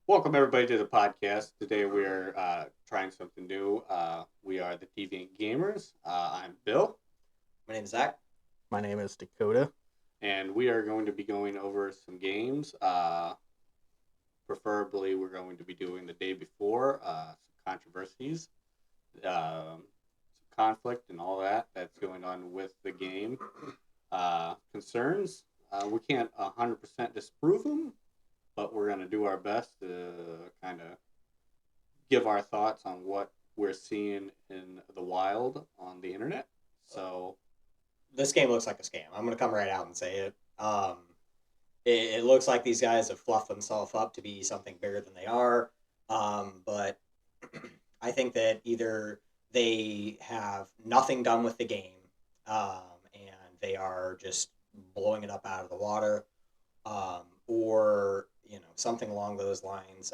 Welcome everybody to the podcast. Today we're trying something new. We are the Deviant Gamers. I'm Bill, My name is Zach. My name is Dakota. and we are going to be going over some games. Preferably, we're going to be doing the day before some controversies, some conflict, and all that's going on with the game. Concerns. We can't 100% disprove them, but we're going to do our best to kind of give our thoughts on what we're seeing in the wild on the internet. So, This game looks like a scam. I'm going to come right out and say it. It looks like these guys have fluffed themselves up to be something bigger than they are. But I think that either they have nothing done with the game, and they are just blowing it up out of the water, or something along those lines.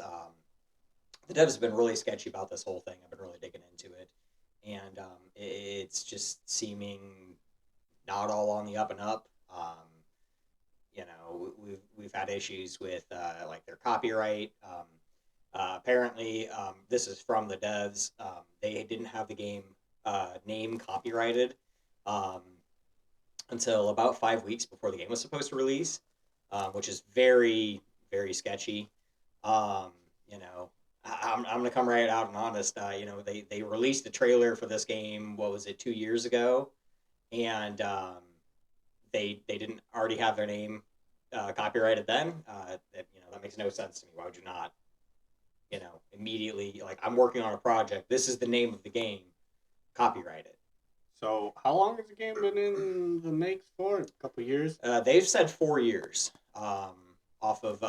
The devs have been really sketchy about this whole thing. I've been really digging into it, and it's just seeming not all on the up and up. We've had issues with like their copyright. Apparently, this is from the devs. They didn't have the game name copyrighted um, until about 5 weeks before the game was supposed to release, which is very, very sketchy. Um, you know, I'm going to come right out and honest. They released the trailer for this game. What was it, 2 years ago? And they didn't already have their name copyrighted then. That makes no sense to me. Why would you not? Immediately, like, I'm working on a project. This is the name of the game. Copyright it. so how long has the game been in the makes for? A couple years. They've said 4 years off of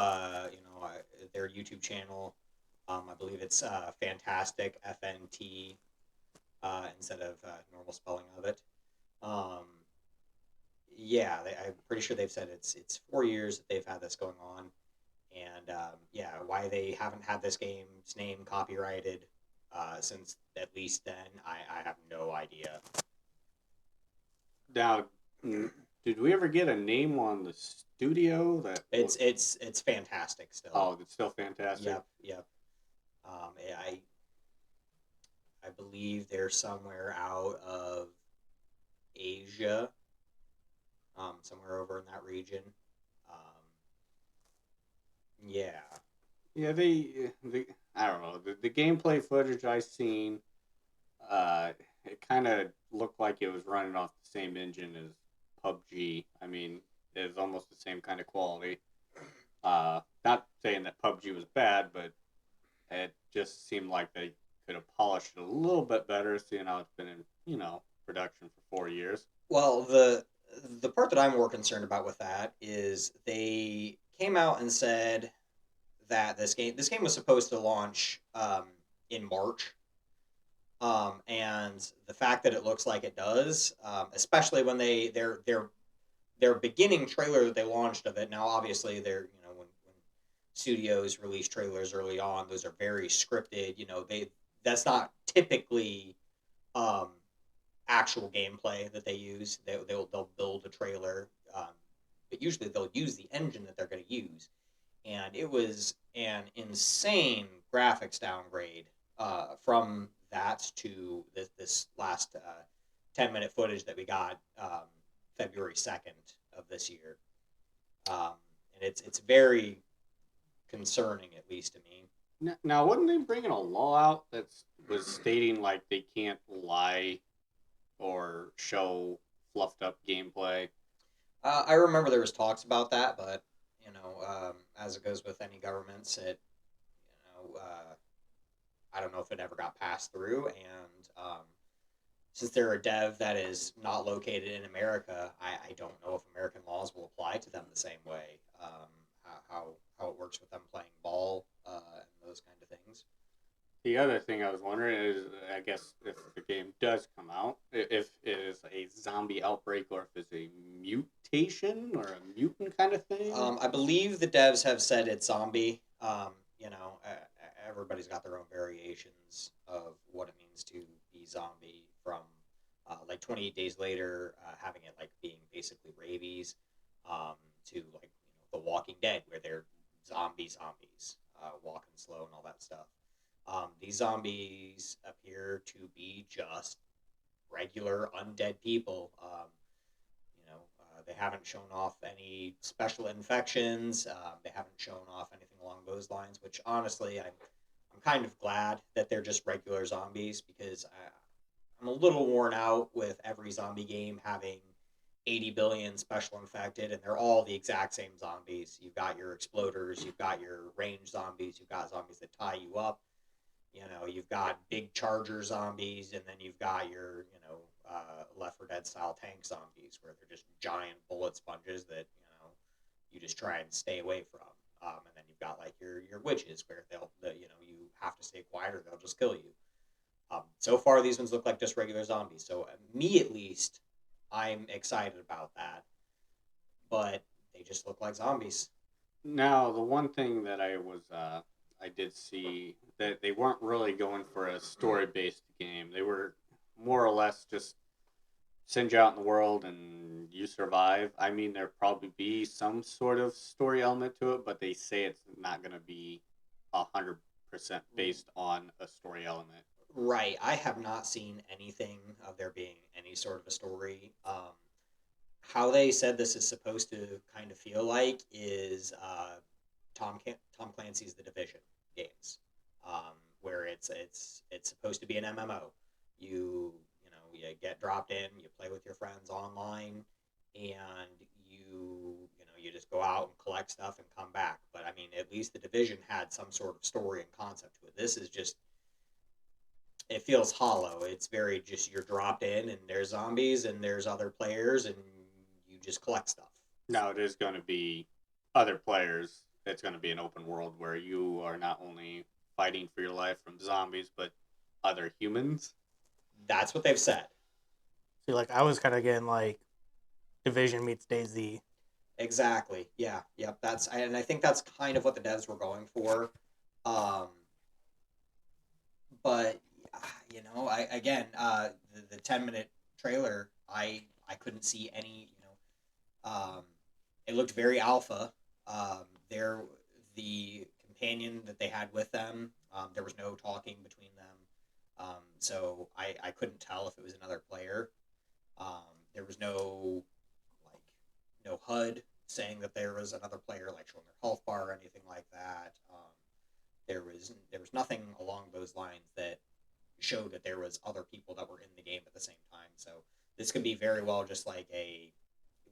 their YouTube channel. I believe it's Fantastic FNT instead of normal spelling of it. Um, yeah, I'm pretty sure they've said it's 4 years that they've had this going on, and yeah, why they haven't had this game's name copyrighted since at least then, I have no idea. Now, did we ever get a name on the studio that? It's fantastic still. Oh, it's still fantastic. Yep. I believe they're somewhere out of Asia, somewhere over in that region. Um, yeah. Yeah, they I don't know the gameplay footage I seen. It kind of looked like it was running off the same engine as PUBG. I mean, it was almost the same kind of quality. Not saying that PUBG was bad, but it just seemed like they could have polished it a little bit better, seeing how it's been in production for 4 years. Well, the part that I'm more concerned about with that is they came out and said that this game was supposed to launch in March, and the fact that it looks like it does, especially when their beginning trailer that they launched of it. Now, obviously, when studios release trailers early on, those are very scripted. That's not typically um, actual gameplay that they use. They'll build a trailer, but usually they'll use the engine that they're going to use. And it was an insane graphics downgrade from that to this last 10-minute footage that we got February 2nd of this year. And it's very concerning, at least to me. Now, wasn't they bringing a law out that was stating like they can't lie or show fluffed up gameplay? I remember there was talks about that, but as it goes with any governments, I don't know if it ever got passed through. And since they're a dev that is not located in America, I don't know if American laws will apply to them the same way. How it works with them playing ball and those kind of things. The other thing I was wondering is, I guess, if the game does come out, if it is a zombie outbreak or if it's a mutation or a mutant kind of thing. I believe the devs have said it's zombie. Everybody's got their own variations of what it means to be zombie. From like 28 days later, having it like being basically rabies, to like The Walking Dead, where they're zombies, walking slow and all that stuff. These zombies appear to be just regular undead people. They haven't shown off any special infections. They haven't shown off anything along those lines. Which honestly, I'm kind of glad that they're just regular zombies because I'm a little worn out with every zombie game having 80 billion special infected, and they're all the exact same zombies. You've got your exploders, you've got your range zombies, you've got zombies that tie you up. You've got big charger zombies, and then you've got your, Left 4 Dead style tank zombies, where they're just giant bullet sponges that you just try and stay away from. And then you've got like your witches, where you have to stay quiet or they'll just kill you. So far, these ones look like just regular zombies. So me, at least, I'm excited about that. But they just look like zombies. Now, the one thing that I did see that they weren't really going for a story based game. They were more or less just send you out in the world and you survive. I mean, there probably be some sort of story element to it, but they say it's not going to be 100% based on a story element. Right. I have not seen anything of there being any sort of a story. How they said this is supposed to kind of feel like is Tom Clancy's The Division games, where it's supposed to be an MMO. You get dropped in, you play with your friends online, and you just go out and collect stuff and come back. But I mean, at least The Division had some sort of story and concept to it. This is just, it feels hollow. It's very just, you're dropped in and there's zombies and there's other players and you just collect stuff. Now, it is going to be other players. It's going to be an open world where you are not only fighting for your life from zombies, but other humans. That's what they've said. See, like, I was kind of getting, like, Division meets DayZ. Exactly. Yeah. Yep. And I think that's kind of what the devs were going for. Um, but I again, the 10-minute trailer, I couldn't see any. It looked very alpha. There, the companion that they had with them, there was no talking between them. So I couldn't tell if it was another player. There was like no HUD saying that there was another player, like showing their health bar or anything like that. There was nothing along those lines that showed that there was other people that were in the game at the same time. So this could be very well just like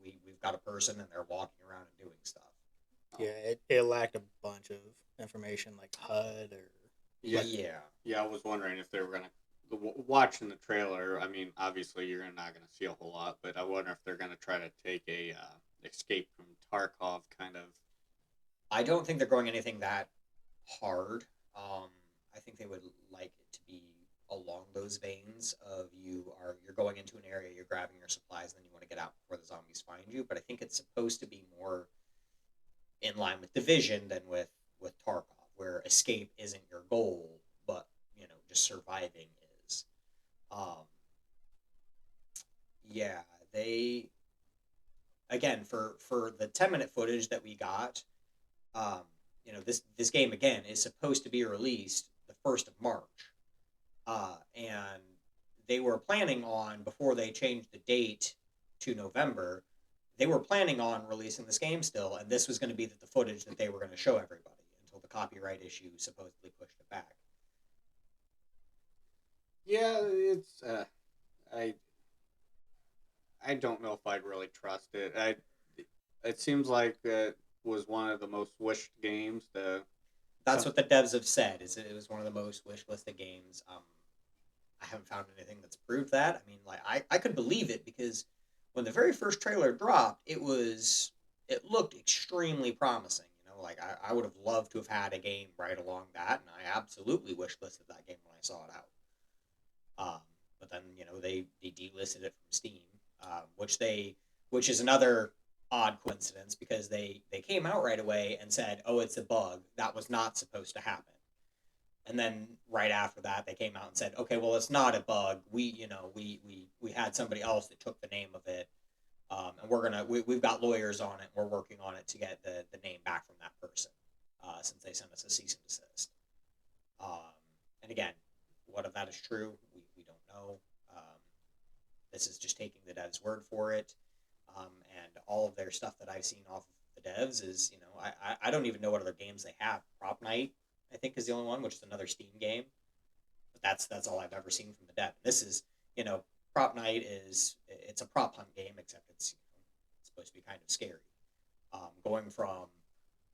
we've got a person and they're walking around and doing stuff. Yeah, it lacked a bunch of information like HUD or. Yeah. I was wondering if they were gonna watching the trailer. I mean, obviously you're not gonna see a whole lot, but I wonder if they're gonna try to take a Escape from Tarkov kind of. I don't think they're going anything that hard. I think they would like it to be along those veins of you're going into an area, you're grabbing your supplies, and then you want to get out before the zombies find you. But I think it's supposed to be more in line with Division than with Tarkov, where escape isn't your goal, but just surviving is. Um, yeah, they again for the 10-minute footage that we got. This game again is supposed to be released the 1st of March, and they were planning on, before they changed the date to November, they were planning on releasing this game still, and this was going to be the footage that they were going to show everybody until the copyright issue supposedly pushed it back. Yeah, it's I don't know if I'd really trust it. It seems like it was one of the most wished games. That's what the devs have said. Is it was one of the most wish listed games. I haven't found anything that's proved that. I mean, like I could believe it because when the very first trailer dropped, it looked extremely promising. Like I would have loved to have had a game right along that, and I absolutely wish listed that game when I saw it out. But then they delisted it from Steam, which is another odd coincidence because they came out right away and said, "Oh, it's a bug. That was not supposed to happen." And then right after that, they came out and said, "Okay, well, it's not a bug. We had somebody else that took the name of it, and we've got lawyers on it. And we're working on it to get the name back from that person." since they sent us a cease and desist. And again, what if that is true? We don't know. This is just taking the devs' word for it. And all of their stuff that I've seen off of the devs is, I don't even know what other games they have. Prop Night, I think, is the only one, which is another Steam game. But that's all I've ever seen from the dev. This is, Prop Night it's a prop hunt game, except it's supposed to be kind of scary. Going from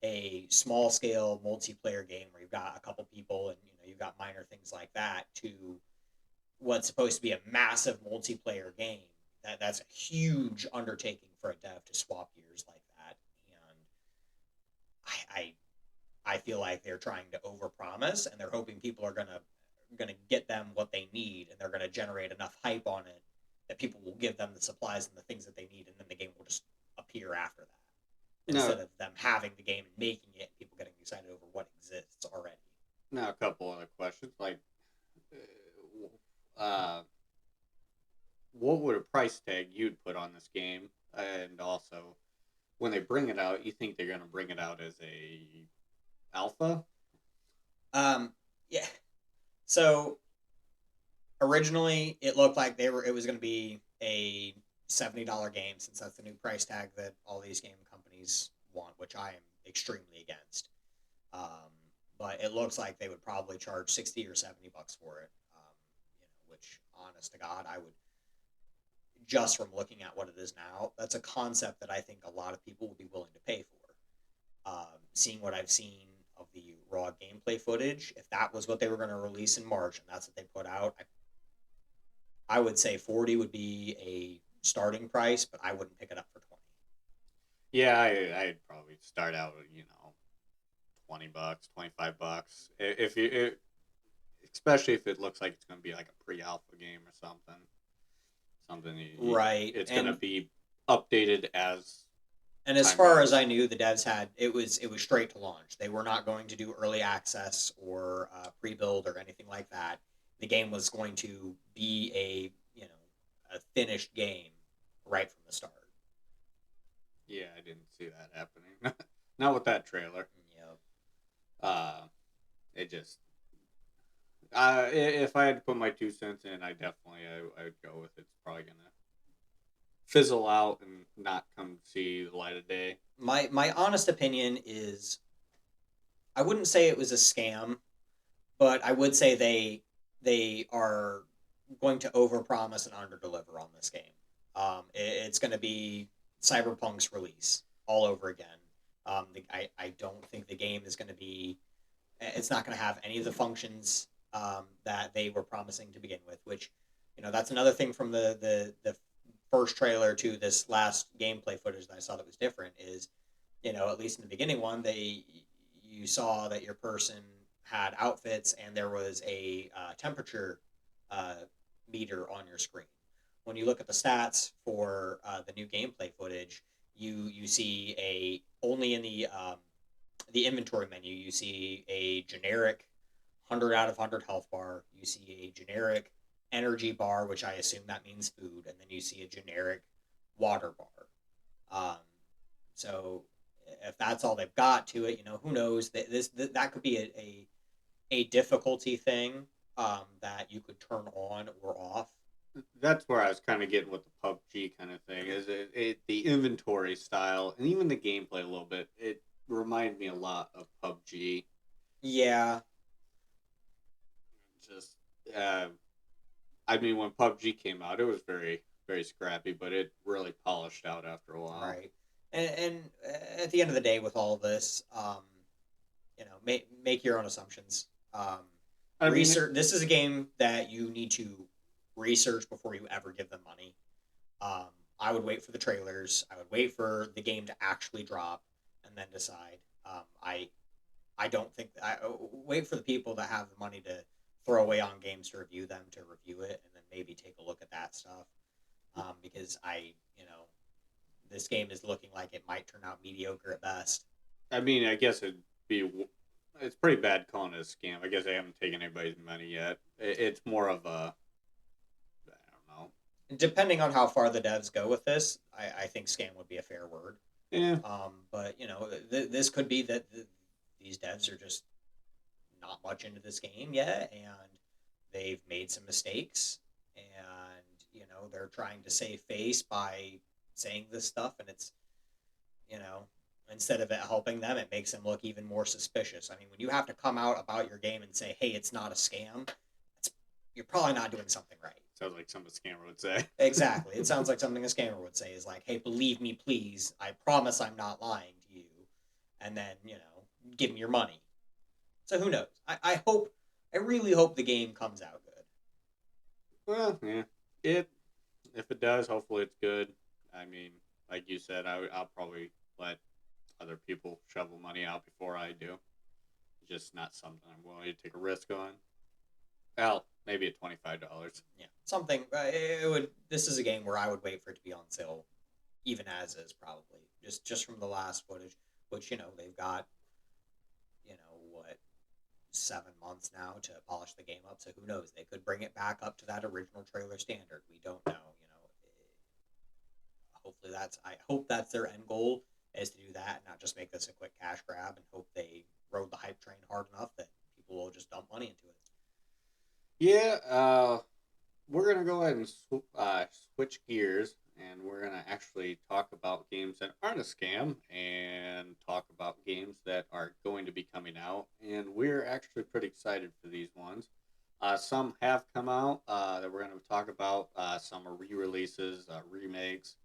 a small scale multiplayer game where you've got a couple people and you've got minor things like that to what's supposed to be a massive multiplayer game. That's a huge undertaking for a dev to swap gears like that, and I feel like they're trying to overpromise, and they're hoping people are gonna get them what they need, and they're gonna generate enough hype on it that people will give them the supplies and the things that they need, and then the game will just appear after that, instead of them having the game and making it, and people getting excited over what exists already. Now, a couple other questions, like, what would a price tag you'd put on this game? And also, when they bring it out, you think they're going to bring it out as a alpha? Yeah. So originally, it looked like it was going to be a $70 game, since that's the new price tag that all these game companies want, which I am extremely against. But it looks like they would probably charge 60 or $70 for it. Which, honest to God, I would, just from looking at what it is now, that's a concept that I think a lot of people would be willing to pay for. Seeing what I've seen of the raw gameplay footage, if that was what they were going to release in March and that's what they put out, I would say 40 would be a starting price, but I wouldn't pick it up for 20. Yeah, I'd probably start out with, $20, $25. If you, especially if it looks like it's going to be like a pre-alpha game or something. Right. It's going to be updated as. And as far as I knew, the devs had it was straight to launch. They were not going to do early access or pre-build or anything like that. The game was going to be a finished game right from the start. Yeah, I didn't see that happening. Not with that trailer. Yep. It just. If I had to put my 2 cents in, I would go with it's probably gonna fizzle out and not come see the light of day. My honest opinion is, I wouldn't say it was a scam, but I would say they are going to overpromise and underdeliver on this game. It's going to be Cyberpunk's release all over again. I don't think the game is going to be. It's not going to have any of the functions that they were promising to begin with, which, that's another thing from the first trailer to this last gameplay footage that I saw that was different is, at least in the beginning one, you saw that your person had outfits and there was a temperature meter on your screen. When you look at the stats for the new gameplay footage, you see only in the inventory menu, you see a generic 100 out of 100 health bar. You see a generic energy bar, which I assume that means food, and then you see a generic water bar. So if that's all they've got to it, who knows? That could be a difficulty thing that you could turn on or off. That's where I was kind of getting with the PUBG kind of thing. Is the inventory style and even the gameplay a little bit? It reminded me a lot of PUBG. Yeah. Just, when PUBG came out, it was very, very scrappy, but it really polished out after a while. Right. And at the end of the day, with all of this, make your own assumptions. Research. This is a game that you need to research before you ever give them money. I would wait for the trailers. I would wait for the game to actually drop, and then decide. I don't think I wait for the people that have the money to throw away on games to review them to review it, and then maybe take a look at that stuff. Because this game is looking like it might turn out mediocre at best. I guess it's pretty bad calling it a scam. I guess I haven't taken anybody's money yet. It's more of a, I don't know. Depending on how far the devs go with this, I think scam would be a fair word. Yeah. But this could be that these devs are just not much into this game yet, and they've made some mistakes, and they're trying to save face by saying this stuff, and it's you know instead of it helping them, it makes them look even more suspicious. I mean, when you have to come out about your game and say, "Hey, it's not a scam," you're probably not doing something right. Sounds like something a scammer would say. Exactly. It sounds like something a scammer would say is like, "Hey, believe me, please. I promise I'm not lying to you." And then, give me your money. So who knows? I really hope the game comes out good. Well, yeah. If it does, hopefully it's good. I mean, like you said, I'll probably let other people shovel money out before I do. Just not something I'm willing to take a risk on. Well, maybe at $25. Yeah, something. It would. This is a game where I would wait for it to be on sale, even as is probably just from the last footage, which they've got, what, 7 months now to polish the game up. So who knows? They could bring it back up to that original trailer standard. We don't know. Hopefully I hope that's their end goal, is to do that, and not just make this a quick cash grab, and hope they rode the hype train hard enough that people will just dump money into it. Yeah, we're going to go ahead and switch gears, and we're going to actually talk about games that aren't a scam and talk about games that are going to be coming out. And we're actually pretty excited for these ones. Some have come out that we're going to talk about. Some are re-releases, remakes.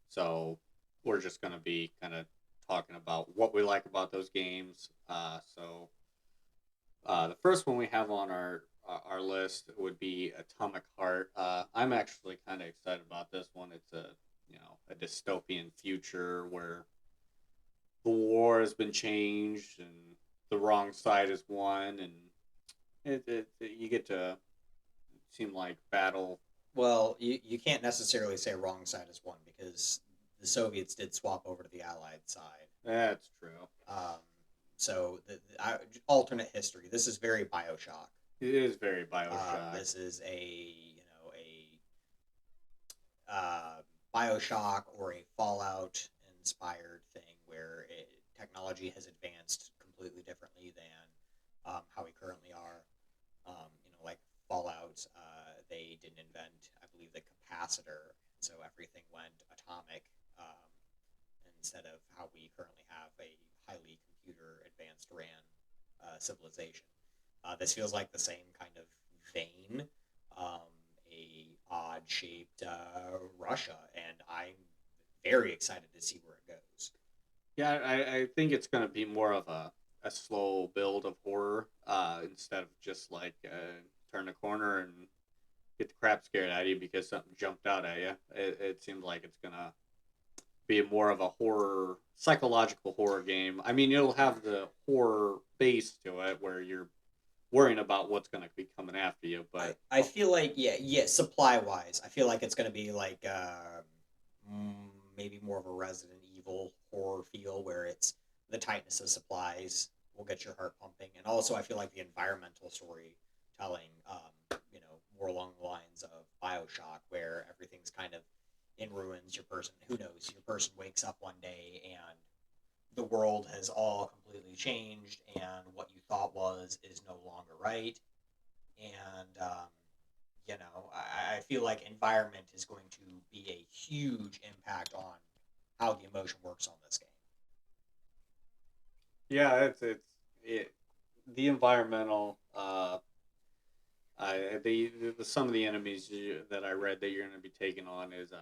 So we're just going to be kind of talking about what we like about those games. The first one we have on our list would be Atomic Heart. I'm actually kind of excited about this one. It's a dystopian future where the war has been changed and the wrong side has won, and you get to seem like battle. Well, you can't necessarily say wrong side is one, because the Soviets did swap over to the Allied side. That's true. So alternate history. This is very BioShock. It is very BioShock. This is BioShock or a Fallout inspired thing where technology has advanced completely differently than how we currently are. Like Fallout, they didn't invent, I believe, the capacitor, so everything went atomic, instead of how we currently have a highly computer advanced RAN civilization. This feels like the same kind of vein, a odd shaped Russia, and I'm very excited to see where it goes. Yeah, I think it's going to be more of a slow build of horror instead of just like turn a corner and get the crap scared out of you because something jumped out at you. It seems like it's going to be more of a horror, psychological horror game. I mean, it'll have the horror base to it where you're worrying about what's going to be coming after you. But I feel like, yeah, supply wise, I feel like it's going to be like maybe more of a Resident Evil horror feel, where it's the tightness of supplies will get your heart pumping, and also I feel like the environmental storytelling, more along the lines of BioShock, where everything's kind of in ruins. Your person wakes up one day and the world has all completely changed, and what you thought is no longer right. And I feel like environment is going to be a huge impact on how the emotion works on this game. yeah, the environmental. Some of the enemies that I read that you're going to be taking on is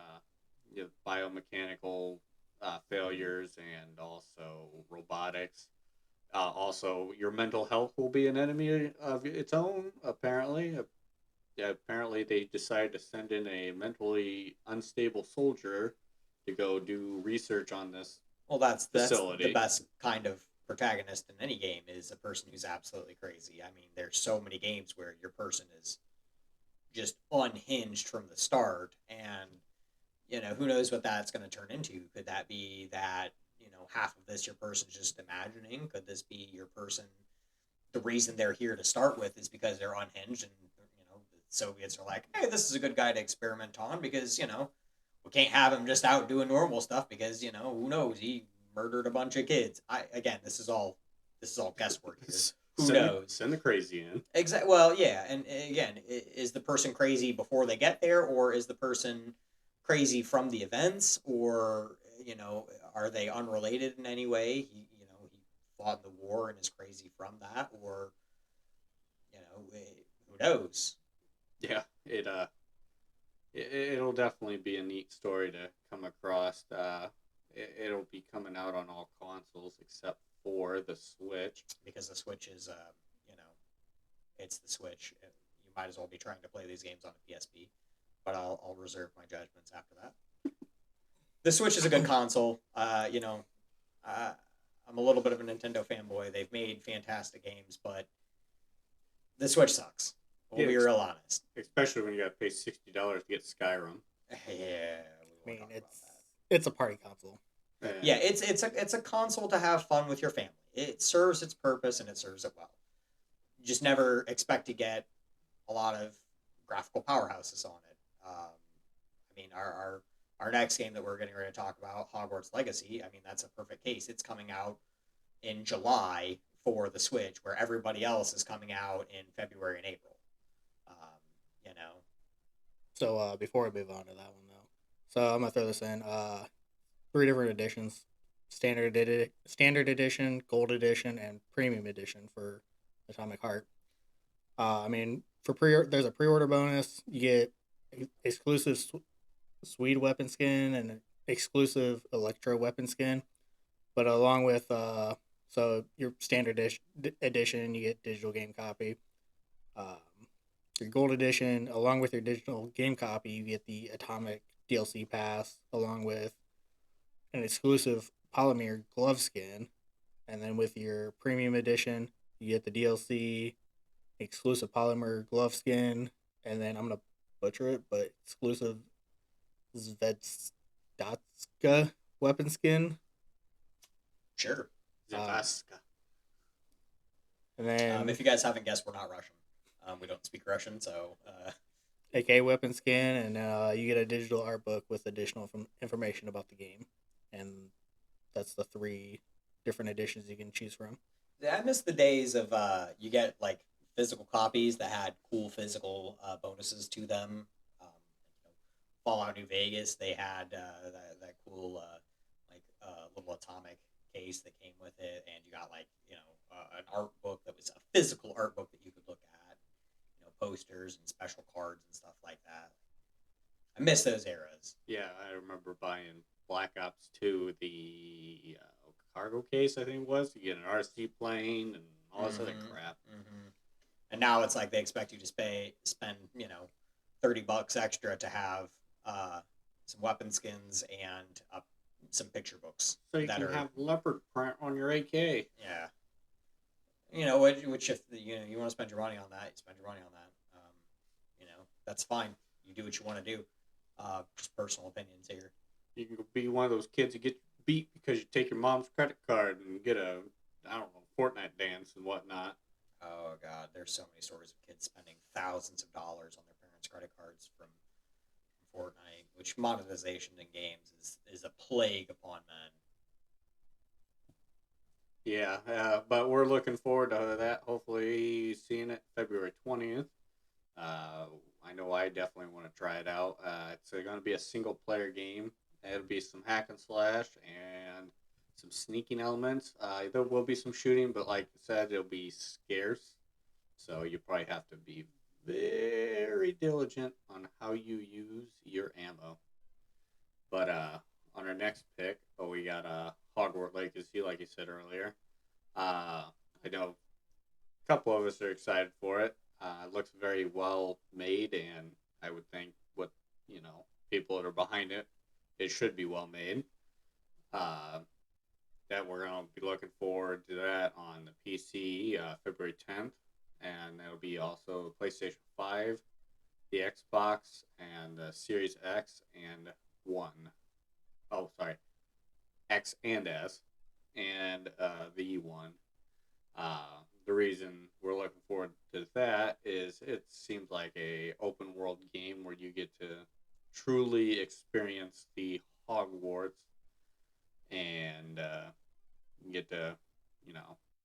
biomechanical failures and also robotics. Also, your mental health will be an enemy of its own. Apparently, apparently they decided to send in a mentally unstable soldier to go do research on this. Well, that's facility. the best kind of protagonist in any game, is a person who's absolutely crazy. I mean, there's so many games where your person is just unhinged from the start, and who knows what that's going to turn into. Could that be that half of this your person's just imagining? Could this be your person, the reason they're here to start with is because they're unhinged, and the Soviets are like, hey, this is a good guy to experiment on, because we can't have him just out doing normal stuff, because who knows, he murdered a bunch of kids. Again, this is all this is all guesswork here. Who Send knows? Send the crazy in. Exactly. Well, yeah, and again, is the person crazy before they get there, or is the person crazy from the events, or are they unrelated in any way? He fought in the war and is crazy from that, or who knows? Yeah, it'll definitely be a neat story to come across. It'll be coming out on all consoles except for the Switch. Because the Switch is, it's the Switch. You might as well be trying to play these games on a PSP. But I'll reserve my judgments after that. The Switch is a good console. I'm a little bit of a Nintendo fanboy. They've made fantastic games, but the Switch sucks. We'll be real honest. Especially when you got to pay $60 to get Skyrim. Yeah, I mean, it's a party console. Yeah, it's a console to have fun with your family. It serves its purpose and it serves it well. You just never expect to get a lot of graphical powerhouses on it. I mean, our next game that we're getting ready to talk about, Hogwarts Legacy. I mean, that's a perfect case. It's coming out in July for the Switch, where everybody else is coming out in February and April. So before we move on to that one though, so I'm gonna throw this in. 3 different editions: standard edition, gold edition, and premium edition for Atomic Heart. I mean, there's a pre-order bonus. You get exclusive Swede weapon skin and an exclusive Electro weapon skin. But along with so your standard edition, you get digital game copy. Um, your gold edition, along with your digital game copy, you get the Atomic DLC pass, along with an exclusive polymer glove skin. And then with your premium edition, you get the DLC, exclusive polymer glove skin, and then I'm gonna butcher it, but exclusive Zvezdatska weapon skin. Sure. Zvezdatska. And then if you guys haven't guessed, we're not Russian. We don't speak Russian, so. AK weapon skin, and you get a digital art book with additional information about the game, and that's the 3 different editions you can choose from. I miss the days of you get like physical copies that had cool physical bonuses to them. Fallout New Vegas, they had that cool little atomic case that came with it, and you got an art book that was a physical art book that you could look at, posters and special cards and stuff like that. I miss those eras. Yeah, I remember buying Black Ops 2, the cargo case, I think it was. You get an RC plane and all this other crap. Mm-hmm. And now it's like they expect you to spend $30 extra to have some weapon skins and some picture books. So you can have leopard print on your AK. Yeah. Which if you want to spend your money on that, you spend your money on that. That's fine. You do what you want to do. Just personal opinions here. You can be one of those kids that get beat because you take your mom's credit card and get a, I don't know, Fortnite dance and whatnot. Oh, God. There's so many stories of kids spending thousands of dollars on their parents' credit cards from Fortnite, which monetization in games is a plague upon men. Yeah, but we're looking forward to that. Hopefully seeing it February 20th. I know I definitely want to try it out. It's going to be a single-player game. It'll be some hack and slash and some sneaking elements. There will be some shooting, but like I said, it'll be scarce. So you probably have to be very diligent on how you use your ammo. But on our next pick, we got Hogwarts Legacy, like you said earlier. I know a couple of us are excited for it. It looks very well made, and I would think people that are behind it, it should be well made. That we're going to be looking forward to that on the PC February 10th, and that'll be also PlayStation 5, the Xbox, and the Series X and One. Oh, sorry, X and S, and the E1. The reason we're looking forward to that is it seems like a open world game where you get to truly experience the Hogwarts and get to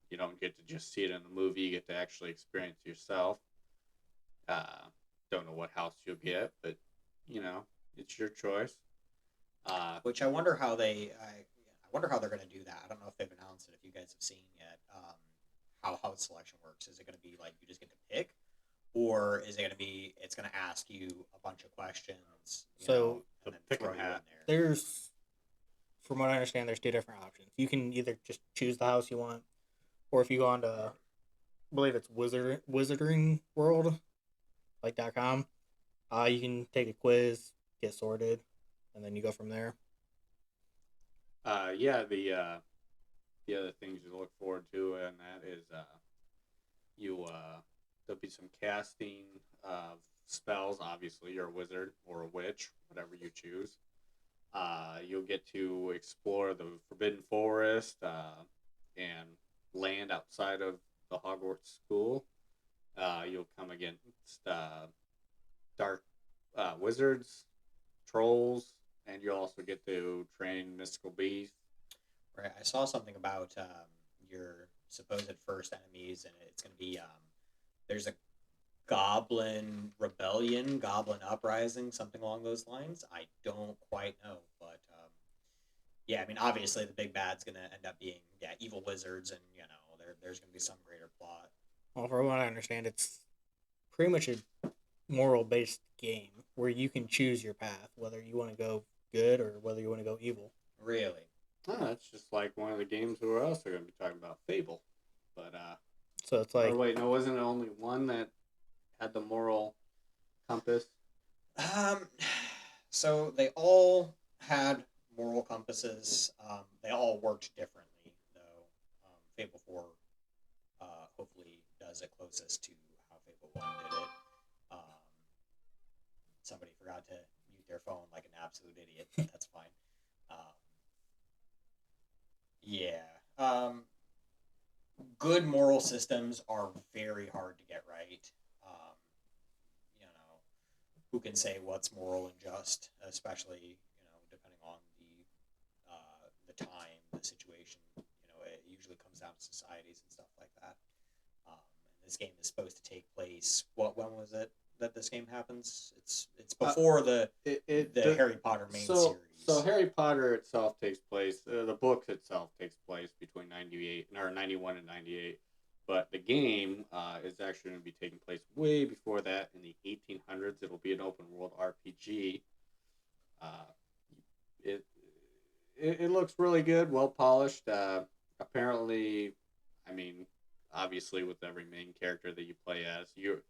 You don't get to just see it in the movie; you get to actually experience it yourself. Uh, don't know what house you'll get, but you know, it's your choice. Which I wonder how I wonder how they're going to do that. I don't know if they've announced it. If you guys have seen yet, how house selection works. Is it going to be like you just get to pick, or is it going to be it's going to ask you a bunch of questions, So the and then pick throw 'em you in hat. there? there's, from what I understand, there's two different options. You can either just choose the house you want, or if you go on to, I believe it's Wizarding World, like .com, you can take a quiz, get sorted, and then you go from there. Yeah, the other things you look forward to, and that is you there'll be some casting of spells. Obviously, you're a wizard or a witch, whatever you choose. You'll get to explore the Forbidden Forest and land outside of the Hogwarts school. You'll come against dark wizards, trolls, and you'll also get to train mystical beasts. Right. I saw something about your supposed first enemies, and it's going to be there's a goblin rebellion, goblin uprising, something along those lines. I don't quite know, but yeah, I mean, obviously the big bad's going to end up being evil wizards, and there's going to be some greater plot. Well, from what I understand, it's pretty much a moral based game where you can choose your path, whether you want to go good or whether you want to go evil. Really? Oh, that's just like one of the games we're also going to be talking about, Fable. But So it's or like, wait, no, wasn't it only one that had the moral compass? Um, so they all had moral compasses. They all worked differently, though. Fable 4 hopefully does it closest to how Fable 1 did it. Um, Somebody forgot to mute their phone like an absolute idiot, but that's fine. Um, yeah. Good moral systems are very hard to get right. Um, who can say what's moral and just, especially depending on the time, the situation. It usually comes down to societies and stuff like that. And this game is supposed to take place. When was it that this game happens? It's before the Harry Potter main series. So Harry Potter itself takes place. The book itself takes place between 91 and 98. But the game is actually going to be taking place way before that in the 1800s. It'll be an open world RPG. Uh, it, it looks really good, well polished. Apparently, I mean, obviously, with every main character that you play as, you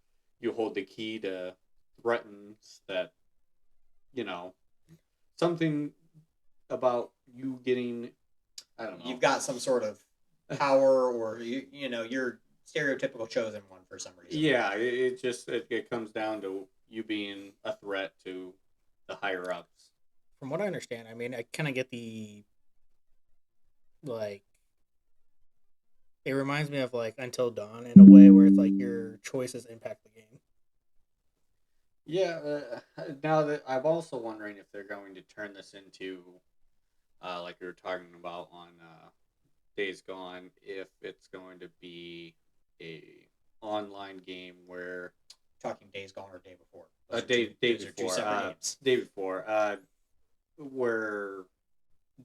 hold the key to threatens that you know something about you getting. I don't know. You've got some sort of power, or you're stereotypical chosen one for some reason. Yeah, it just it comes down to you being a threat to the higher ups. from what I understand, I mean, I kind of get the, like, it reminds me of like Until Dawn in a way where it's like your choices impact the game. Yeah. Now that I'm also wondering if they're going to turn this into, like we were talking about on Days Gone, if it's going to be a online game where Talking Days Gone or Day Before. day Those are two before separate games. day before where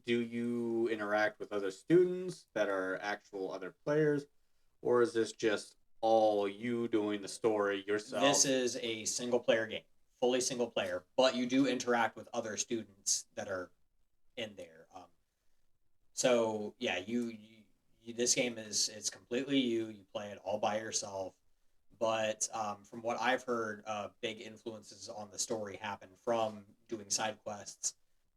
do you interact with other students that are actual other players, or is this just all you doing the story yourself? This is a single player game, fully single player, but you do interact with other students that are in there. So yeah, this game it's completely you. You play it all by yourself. But from what I've heard, big influences on the story happen from doing side quests,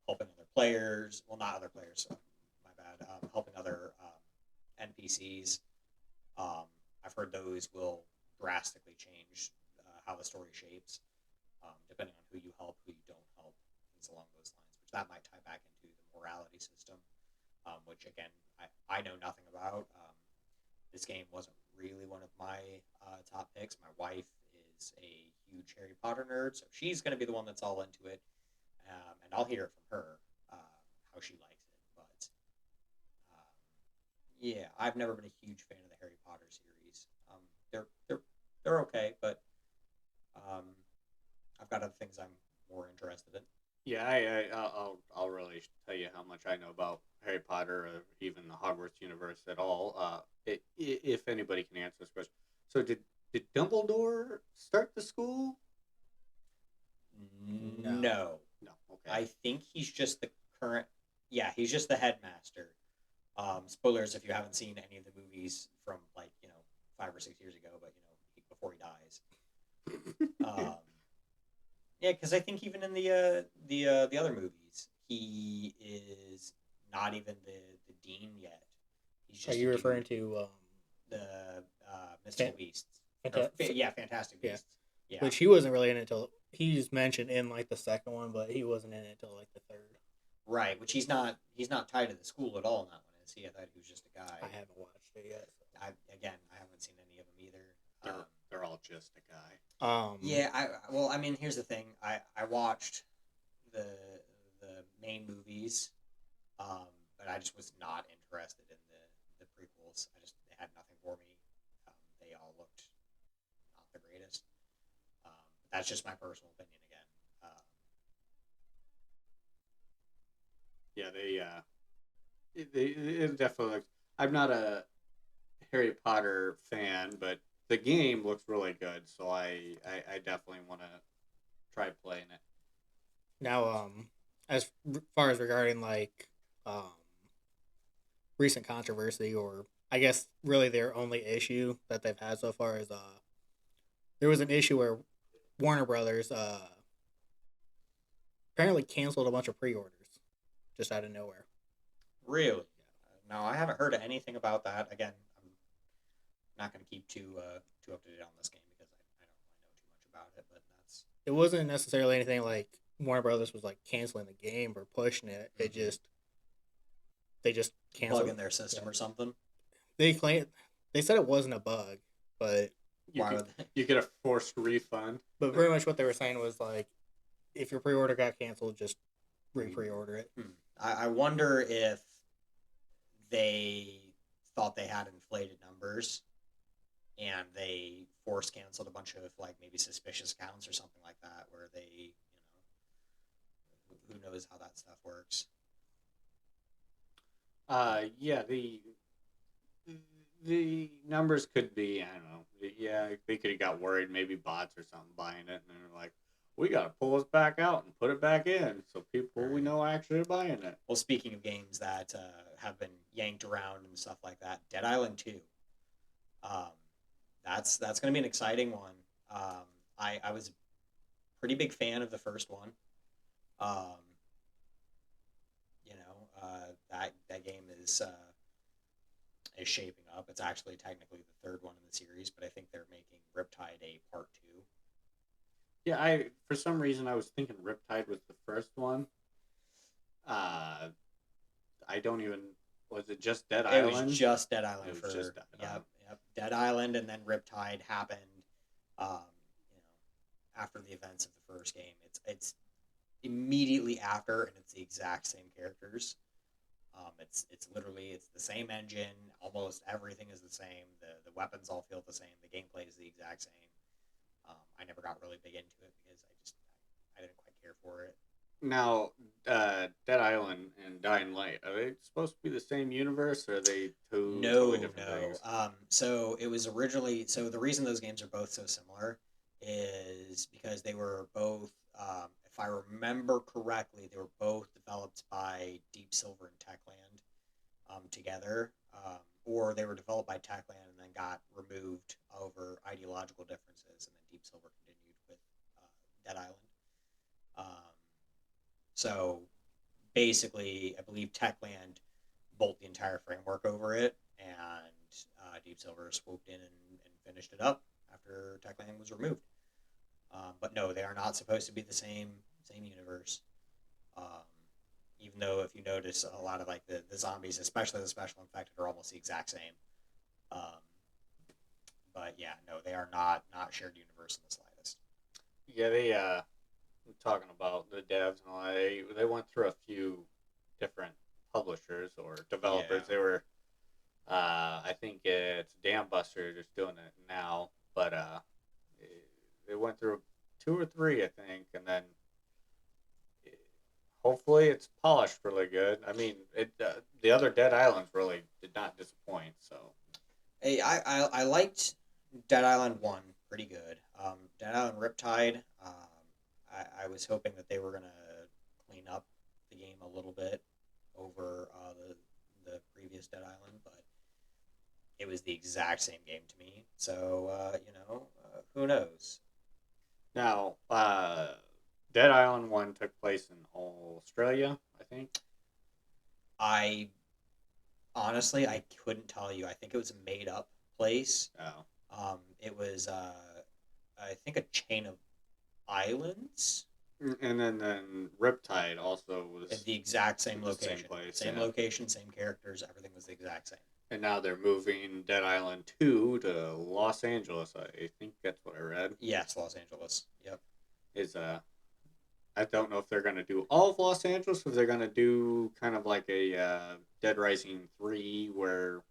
helping other players. Well, not other players. My bad. Helping other NPCs. I've heard those will drastically change how the story shapes, depending on who you help, who you don't help, things along those lines. Which that might tie back into the morality system, which again I know nothing about. This game wasn't really one of my top picks. My wife is a huge Harry Potter nerd, so she's going to be the one that's all into it, and I'll hear it from her how she likes it. But Yeah, I've never been a huge fan of the Harry Potter series. They're okay, but um, I've got other things I'm more interested in. Yeah, I'll really tell you how much I know about Harry Potter or even the Hogwarts universe at all. If anybody can answer this question, so did Dumbledore start the school? No. No, No. Okay. I think he's just the current. Yeah, he's just the headmaster. Spoilers if you haven't seen any of the movies from like 5 or 6 years ago, but before he dies. Um, yeah, because I think even in the other movies, he is not even the dean yet. He's Are just you a referring dude. to The Mystical Fan- Beasts. Fanta- Yeah, Fantastic yeah, Beasts. Yeah, which he wasn't really in it until he's mentioned in like the second one, but he wasn't in it until like the third. right. Which he's not tied to the school at all in that one, is he? I thought he was just a guy. I haven't watched it yet. So. I haven't seen any of them either. They're all just a guy. Yeah, well, I mean, here's the thing. I watched the the main movies, but I just was not interested in the prequels. They had nothing for me. They all looked not the greatest. But that's just my personal opinion again. Yeah, it definitely looks. I'm not a Harry Potter fan, but the game looks really good, so I definitely want to try playing it. Now, as far as regarding like recent controversy, or I guess really their only issue that they've had so far is there was an issue where Warner Brothers apparently canceled a bunch of pre-orders just out of nowhere. Really? No, I haven't heard anything about that. Again, I'm not going to keep too up to date on this game because I don't really know too much about it. But that's It wasn't necessarily anything like Warner Brothers was like canceling the game or pushing it. It Mhm. just they just bug canceled. in their system or something. They claim they said it wasn't a bug, but You Why get would they? you get a forced refund. pretty much what they were saying was like if your pre-order got canceled, just pre-order it. I wonder if they thought they had inflated numbers and they force canceled a bunch of like maybe suspicious accounts or something like that, where they, who knows how that stuff works. Yeah, the numbers could be, I don't know. Yeah, they could have got worried, maybe bots or something buying it, and they're like, we gotta pull this back out and put it back in so people we Right. know actually are buying it. Well, speaking of games that have been yanked around and stuff like that, Dead Island 2. Um, that's going to be an exciting one. I was a pretty big fan of the first one. Um, that game is shaping up. It's actually technically the third one in the series, but I think they're making Riptide a part two. Yeah, I for some reason I was thinking Riptide was the first one. Uh, I don't even. Was it just Dead It Island? was just Dead Island It was just Dead Island. Yep. Dead Island, and then Riptide happened. Um, after the events of the first game, it's immediately after, and it's the exact same characters. It's literally it's the same engine. Almost everything is the same. The weapons all feel the same. The gameplay is the exact same. I never got really big into it because I didn't quite care for it. Now, Dead Island and Dying Light, are they supposed to be the same universe, or are they two totally different things? So it was originally the reason those games are both so similar is because they were both, if I remember correctly, they were both developed by Deep Silver and Techland together, or they were developed by Techland and then got removed over ideological differences, and then Deep Silver continued with Dead Island. Um, so basically, I believe Techland built the entire framework over it, and Deep Silver swooped in and finished it up after Techland was removed. But no, they are not supposed to be the same universe. Um, Even though, if you notice, a lot of like the zombies, especially the special infected, are almost the exact same. Um, but yeah, no, they are not shared universe in the slightest. Yeah, they talking about the devs and all that, they went through a few different publishers or developers. Yeah. They were I think it's Dam Buster just doing it now, but they went through two or three, I think, and then hopefully it's polished really good. I mean, the other Dead Islands really did not disappoint. So Hey, I liked Dead Island 1 pretty good. Dead Island Riptide, I was hoping that they were going to clean up the game a little bit over the previous Dead Island, but it was the exact same game to me. So, who knows? now, Dead Island one took place in Australia, I think. I honestly, I couldn't tell you. I think it was a made up place. Oh, It was, I think, a chain of islands. and then Riptide also At was the exact same the same location. place, Same yeah. location, same characters, everything was the exact same. And now they're moving Dead Island 2 to Los Angeles. I think that's what I read. Yes, Los Angeles. Yep. Is I don't know if they're gonna do all of Los Angeles, or if they're gonna do kind of like a Dead Rising 3, where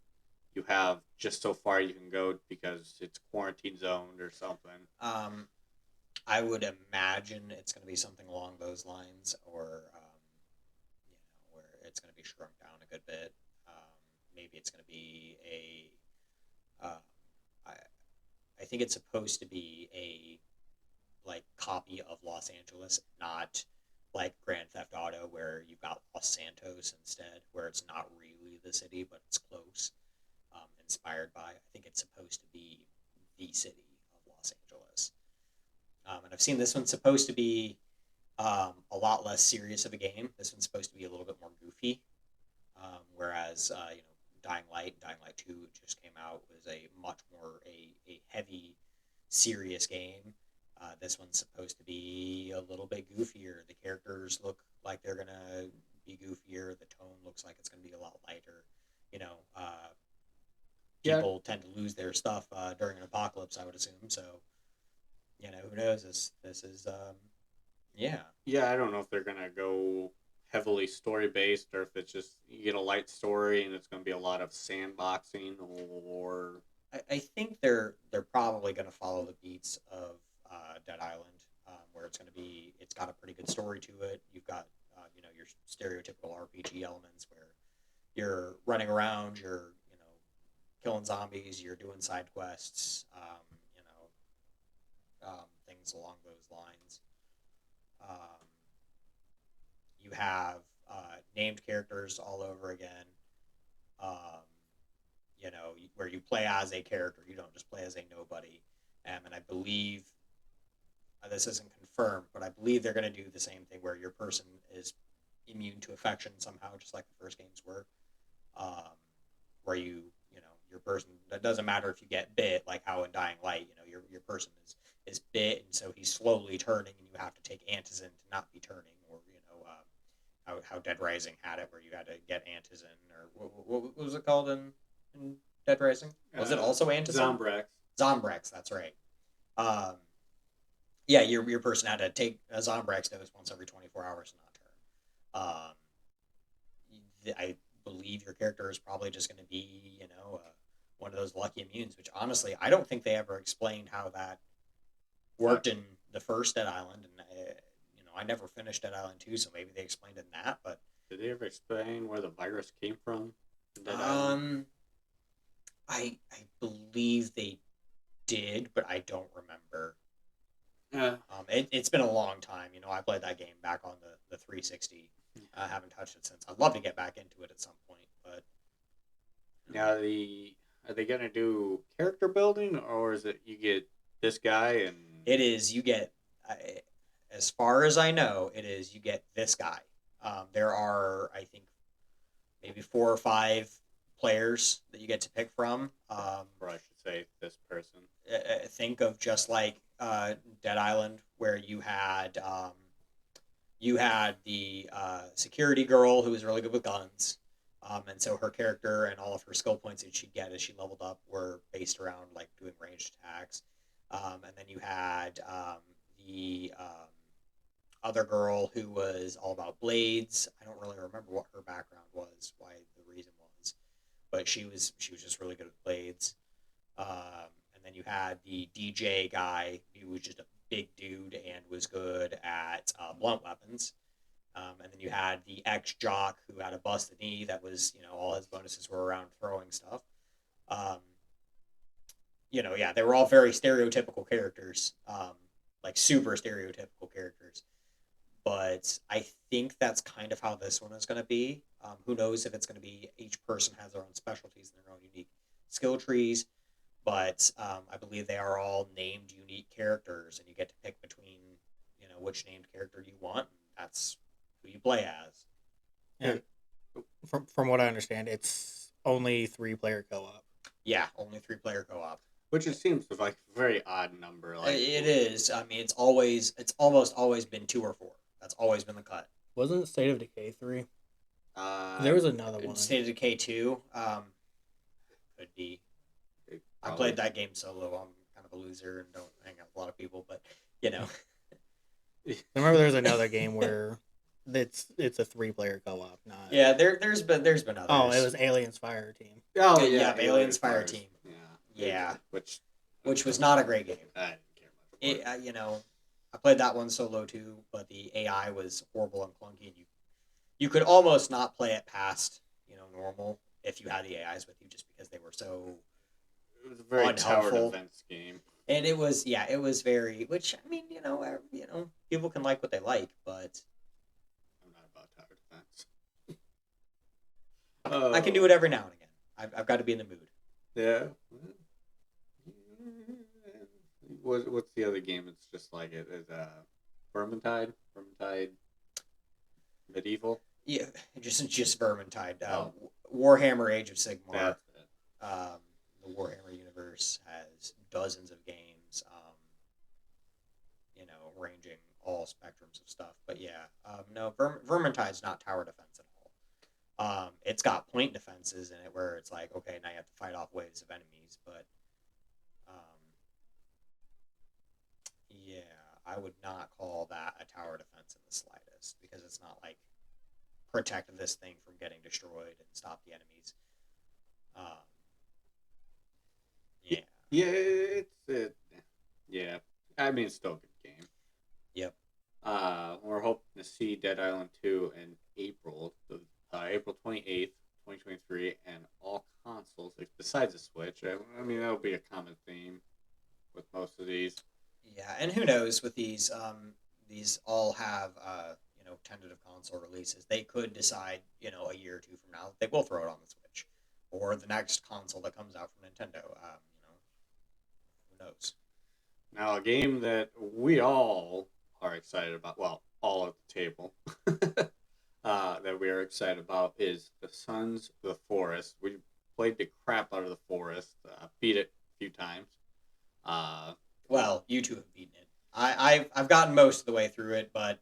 you have just so far you can go because it's quarantine zoned or something. I would imagine it's going to be something along those lines, or where it's going to be shrunk down a good bit. Maybe it's going to be a. I I think it's supposed to be a like copy of Los Angeles, not like Grand Theft Auto, where you've got Los Santos instead, where it's not really the city, but it's close. Inspired by. I think it's supposed to be the city of Los Angeles. And I've seen this one's supposed to be a lot less serious of a game. This one's supposed to be a little bit more goofy, whereas Dying Light 2 just came out, was a much more a heavy, serious game. This one's supposed to be a little bit goofier. The characters look like they're gonna be goofier. The tone looks like it's gonna be a lot lighter. You know, Yeah, people tend to lose their stuff during an apocalypse, I would assume. So, who knows? This is yeah. yeah. I don't know if they're gonna go heavily story based, or if it's just you get a light story and it's gonna be a lot of sandboxing, or I think they're probably going to follow the beats of Dead Island, where it's got a pretty good story to it. You've got your stereotypical RPG elements where you're running around, you're killing zombies, you're doing side quests, things along those lines. Um, you have named characters all over again. Um, where you play as a character, you don't just play as a nobody. And I believe this isn't confirmed, but I believe they're going to do the same thing where your person is immune to infection somehow, just like the first games were. Where your person, that doesn't matter if you get bit, like how in Dying Light, your person is bit, and so he's slowly turning, and you have to take antizin to not be turning, or how Dead Rising had it, where you had to get antizin, or what was it called in Dead Rising? Was it also antizin? Zombrex. Zombrex, that's right. Um, yeah, your person had to take a Zombrex dose once every 24 hours to not turn. I believe your character is probably just going to be, one of those lucky immunes, which honestly, I don't think they ever explained how that worked in the first Dead Island, and I never finished Dead Island 2, so maybe they explained it in that, but Did they ever explain where the virus came from? In Dead Island? I believe they did, but I don't remember. Yeah. It's been a long time. I played that game back on the 360. I haven't touched it since. I'd love to get back into it at some point, but Now are they gonna do character building, or is it you get this guy and it is you get, as far as I know, it is you get this guy. There are, I think, maybe 4 or 5 players that you get to pick from. or I should say this person? Think of just like Dead Island, where you had the security girl who was really good with guns, and so her character and all of her skill points that she'd get as she leveled up were based around like doing ranged attacks. And then you had the other girl who was all about blades. I don't really remember what her background was, why the reason was, but she was just really good with blades. And then you had the DJ guy who was just a big dude and was good at blunt weapons. And then you had the ex jock who had a busted knee that was, all his bonuses were around throwing stuff. Um, yeah, they were all very stereotypical characters, like super stereotypical characters. But I think that's kind of how this one is going to be. Who knows if it's going to be each person has their own specialties and their own unique skill trees, but I believe they are all named unique characters, and you get to pick between which named character you want. And that's who you play as. And from what I understand, it's only 3-player co-op. Yeah, only 3-player co-op. Which it seems like a very odd number. Like It is. I mean, it's almost always been 2 or 4. That's always been the cut. Wasn't State of Decay 3? Uh, There was another one. State of Decay 2 could be. I probably- played that game solo. I'm kind of a loser and don't hang out with a lot of people, but I remember there's another game where it's a 3-player co-op, not. yeah, there's been others. Oh, it was Aliens Fire Team. Oh Yeah, Aliens Fire Fires. Team. Yeah. Yeah. Which was not a great game. I didn't care much. I played that one solo too, but the AI was horrible and clunky, and you could almost not play it past normal if you had the AIs with you, just because they were so. It was a very tower unhelpful. defense game. And it was very. Which I mean, people can like what they like, but I'm not about tower defense. I can do it every now and again. I've got to be in the mood. Yeah. What's the other game? It's just like it is Vermintide Medieval. Yeah, just Vermintide. Oh. Warhammer Age of Sigmar. That's it. The Warhammer universe has dozens of games, ranging all spectrums of stuff. But yeah, no, Vermintide's not tower defense at all. It's got point defenses in it where it's like, okay, now you have to fight off waves of enemies, but yeah, I would not call that a tower defense in the slightest, because it's not like protect this thing from getting destroyed and stop the enemies. Yeah. Yeah, yeah. I mean, it's still a good game. Yep. We're hoping to see Dead Island 2 in April, April 28th, 2023, and all consoles, besides the Switch. I mean, that'll be a common theme with most of these. Yeah, and who knows with these all have tentative console releases. They could decide a year or two from now they will throw it on the Switch, or the next console that comes out from Nintendo. Who knows? Now, a game that we all are excited about, well, all at the table, that we are excited about is The Sons of the Forest. We played the crap out of The Forest, beat it a few times. Well, you two have beaten it. I've gotten most of the way through it, but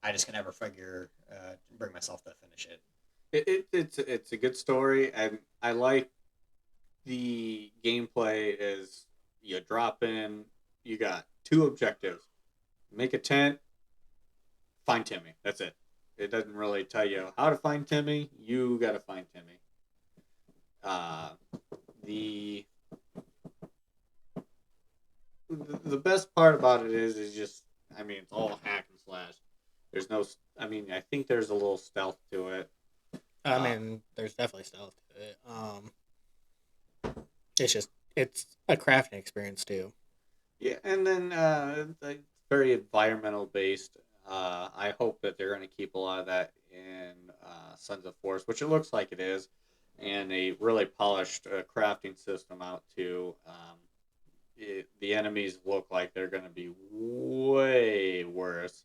I just can never bring myself to finish it. It's a good story, and I like the gameplay. Is you drop in, you got 2 objectives: make a tent, find Timmy. That's it. It doesn't really tell you how to find Timmy. You got to find Timmy. The best part about it is just, I mean, it's all hack and slash. There's no, I mean, I think there's a little stealth to it. I mean, there's definitely stealth to it. It's a crafting experience too. Yeah, and then it's very environmental based. I hope that they're going to keep a lot of that in Sons of Forest, which it looks like it is, and a really polished crafting system out too. The enemies look like they're going to be way worse.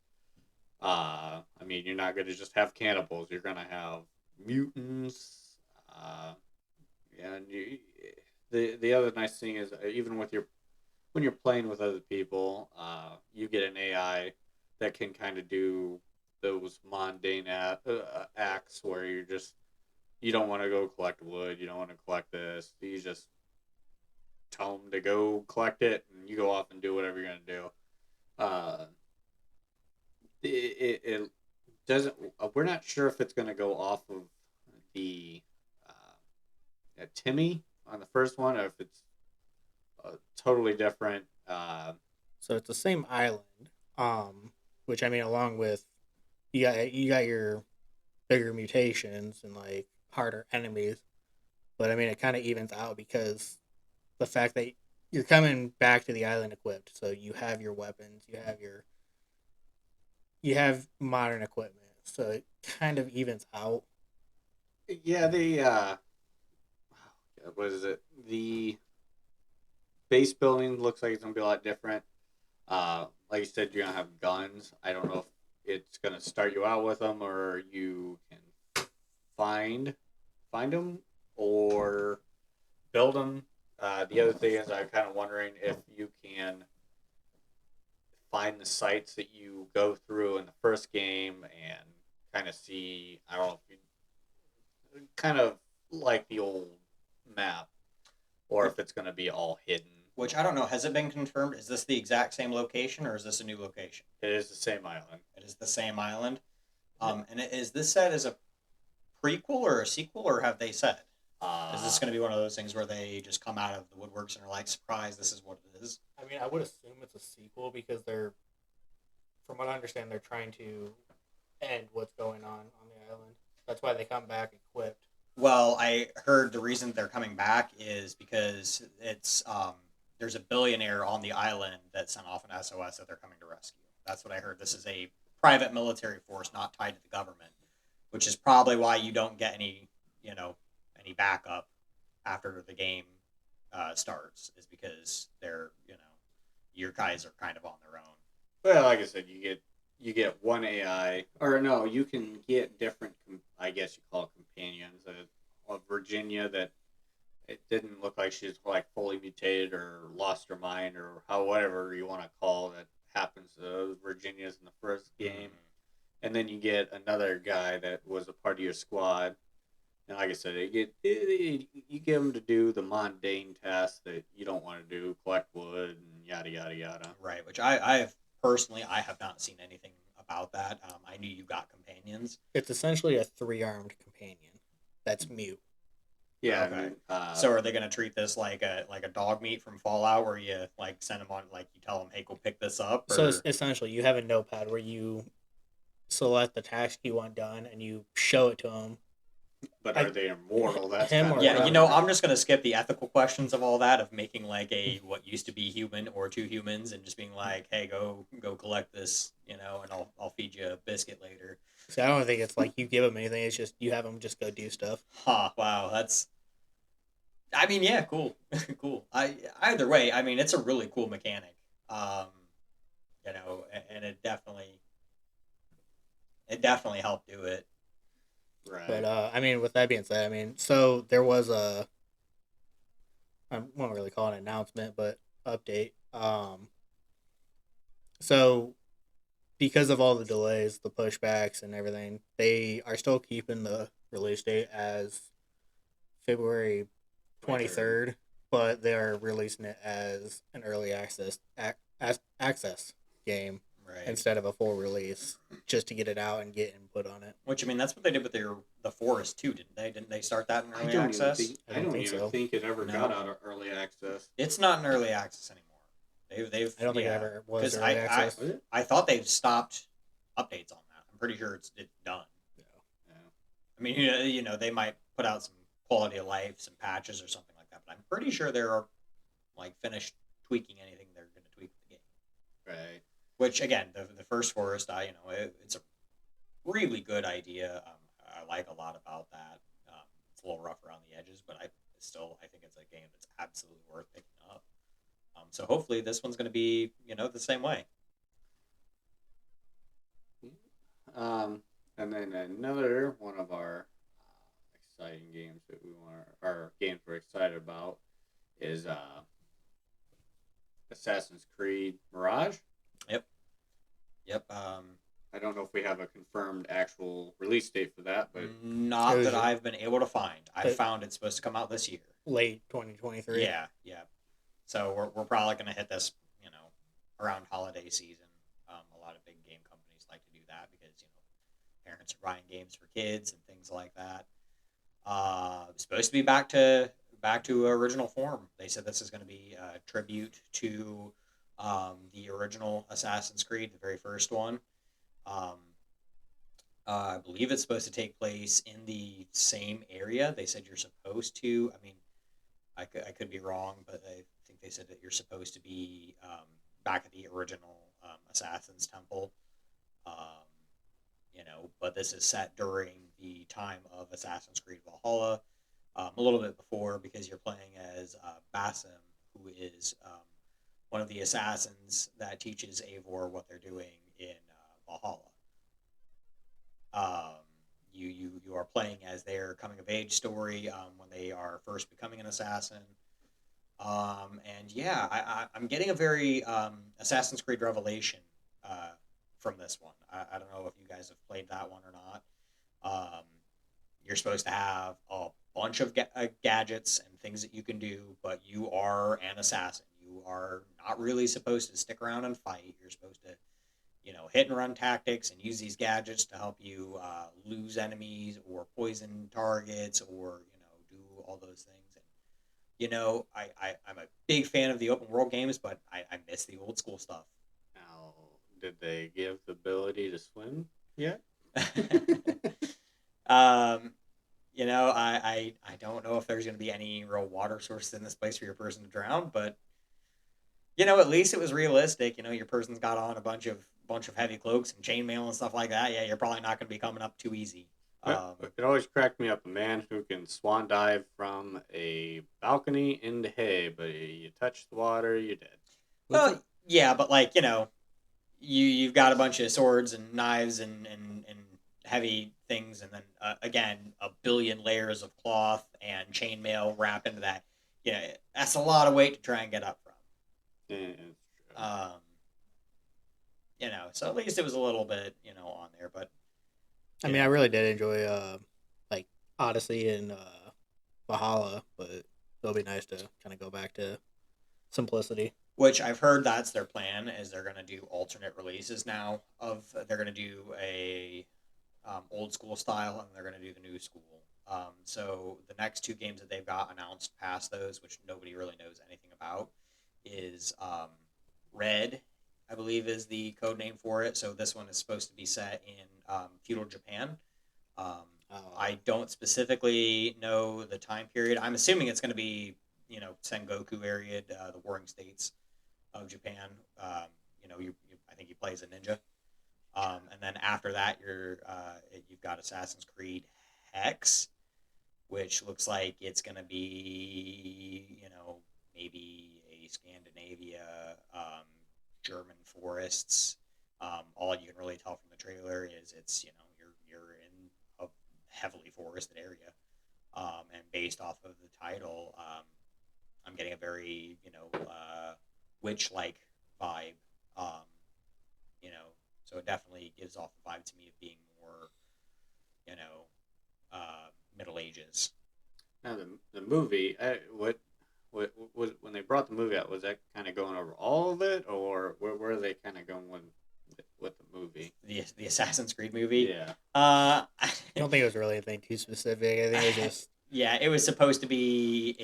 I mean, you're not going to just have cannibals. You're going to have mutants. And the other nice thing is, even when you're playing with other people, you get an AI that can kind of do those mundane acts where you don't want to go collect wood. You don't want to collect this. You just tell them to go collect it, and you go off and do whatever you're going to do. It doesn't. We're not sure if it's going to go off of the Timmy on the first one, or if it's totally different. So it's the same island, which I mean, along with you got your bigger mutations and like harder enemies, but I mean, it kind of evens out because the fact that you're coming back to the island equipped, so you have your weapons, you have modern equipment, so it kind of evens out. Yeah, what is it? The base building looks like it's gonna be a lot different. Like you said, you're gonna have guns. I don't know if it's gonna start you out with them, or you can find them or build them. The other thing is, I'm kind of wondering if you can find the sites that you go through in the first game and kind of see. I don't know if you kind of like the old map, or if it's going to be all hidden. Which I don't know. Has it been confirmed? Is this the exact same location or is this a new location? It is the same island. It is the same island. And is this set as a prequel or a sequel, or have they said? Is this going to be one of those things where they just come out of the woodworks and are like, surprise, this is what it is? I mean, I would assume it's a sequel because from what I understand, they're trying to end what's going on the island. That's why they come back equipped. Well, I heard the reason they're coming back is because it's there's a billionaire on the island that sent off an SOS that they're coming to rescue. That's what I heard. This is a private military force not tied to the government, which is probably why you don't get any backup after the game starts, is because they're your guys are kind of on their own. Well, like I said, you get one AI, or no, you can get different. I guess you call it companions. Of Virginia, that it didn't look like she's like fully mutated or lost her mind or whatever you want to call that happens to Virginia's in the first game, and then you get another guy that was a part of your squad. And like I said, you get them to do the mundane tasks that you don't want to do, collect wood and yada yada yada. Right, which I have personally, I have not seen anything about that. I knew you got companions. It's essentially a 3-armed companion that's mute. Yeah. Okay. I mean, So are they going to treat this like a dog meat from Fallout, where you like send them on, like you tell them, hey, go pick this up? Or... So it's essentially, you have a notepad where you select the task you want done and you show it to them. but are they immortal? That's him kind or of yeah, her. I'm just going to skip the ethical questions of all that, of making like a what used to be human or two humans, and just being like, hey, go collect this, and I'll feed you a biscuit later. So I don't think it's like you give them anything. It's just you have them just go do stuff. Huh? Wow, I mean, yeah, cool, cool. Either way, I mean, it's a really cool mechanic. And it definitely helped do it. right. But I mean, with that being said, I mean, so there was I won't really call it an announcement, but update. So because of all the delays, the pushbacks, and everything, they are still keeping the release date as February 23rd, but they're releasing it as an early access game Right. instead of a full release, just to get it out and get input on it. Which, I mean, that's what they did with the Forest too, didn't they? Didn't they start that in I early don't access? I don't even think it ever No. got out of early access. It's not in early access anymore. They've I don't think it yeah. ever was 'Cause early access. Was it? I thought they've stopped updates on that. I'm pretty sure it's done. Yeah. I mean, they might put out some quality of life, some patches or something like that, but I'm pretty sure they're like finished tweaking anything they're going to tweak with the game. Right. Which again, the first Forest, it's a really good idea. I like a lot about that. It's a little rough around the edges, but I think it's a game that's absolutely worth picking up. So hopefully this one's going to be the same way. And then another one of our exciting games that games we're excited about is Assassin's Creed Mirage. Yep. I don't know if we have a confirmed actual release date for that, but Not that I've been able to find. I found it's supposed to come out this year. Late 2023. Yeah. So we're probably going to hit this, around holiday season. A lot of big game companies like to do that because parents are buying games for kids and things like that. Supposed to be back to original form. They said this is going to be a tribute to the original Assassin's Creed, the very first one. Um, I believe it's supposed to take place in the same area. They said you're supposed to. I mean, I could be wrong, but I think they said that you're supposed to be back at the original Assassin's Temple. Um, but this is set during the time of Assassin's Creed Valhalla, a little bit before because you're playing as Basim, who is one of the assassins that teaches Eivor what they're doing in Valhalla. Um, you are playing as their coming of age story when they are first becoming an assassin. And yeah, I'm getting a very Assassin's Creed Revelation uh, from this one. I don't know if you guys have played that one or not. Um, you're supposed to have a bunch of gadgets and things that you can do, but you are an assassin. You are not really supposed to stick around and fight. You're supposed to, hit and run tactics and use these gadgets to help you lose enemies or poison targets or do all those things. And I'm a big fan of the open world games, but I miss the old school stuff. Now, did they give the ability to swim yet? um, I don't know if there's going to be any real water sources in this place for your person to drown, but at least it was realistic. Your person's got on a bunch of heavy cloaks and chainmail and stuff like that. Yeah, you're probably not going to be coming up too easy. It always cracked me up, a man who can swan dive from a balcony into hay, but you touch the water, you're dead. Well, yeah, but like you've got a bunch of swords and knives and heavy things, and then again a billion layers of cloth and chainmail wrap into that. That's a lot of weight to try and get up from. Yeah, it's true. So at least it was a little bit on there, but I mean, I really did enjoy like Odyssey and Valhalla, but it'll be nice to kind of go back to simplicity. which I've heard that's their plan is they're going to do alternate releases now of they're going to do a old school style and they're going to do the new school. So the next two games that they've got announced past those, which nobody really knows anything about, is Red, I believe is the code name for it. So this one is supposed to be set in feudal Japan. Um, I don't specifically know the time period. I'm assuming it's going to be Sengoku area, the Warring States of Japan. I think you play as a ninja. And then after that, you've got Assassin's Creed Hex, which looks like it's going to be maybe a Scandinavia, German forests. All you can really tell from the trailer is it's you're in a heavily forested area, and based off of the title, I'm getting a very witch-like vibe. Um, so it definitely gives off the vibe to me of being more, Middle Ages. Now the movie, what was when they brought the movie out? Was that kind of going over all of it, or where are they kind of going with the movie? The Assassin's Creed movie. Yeah. I don't think it was really anything too specific. I think it was just yeah, it was supposed to be.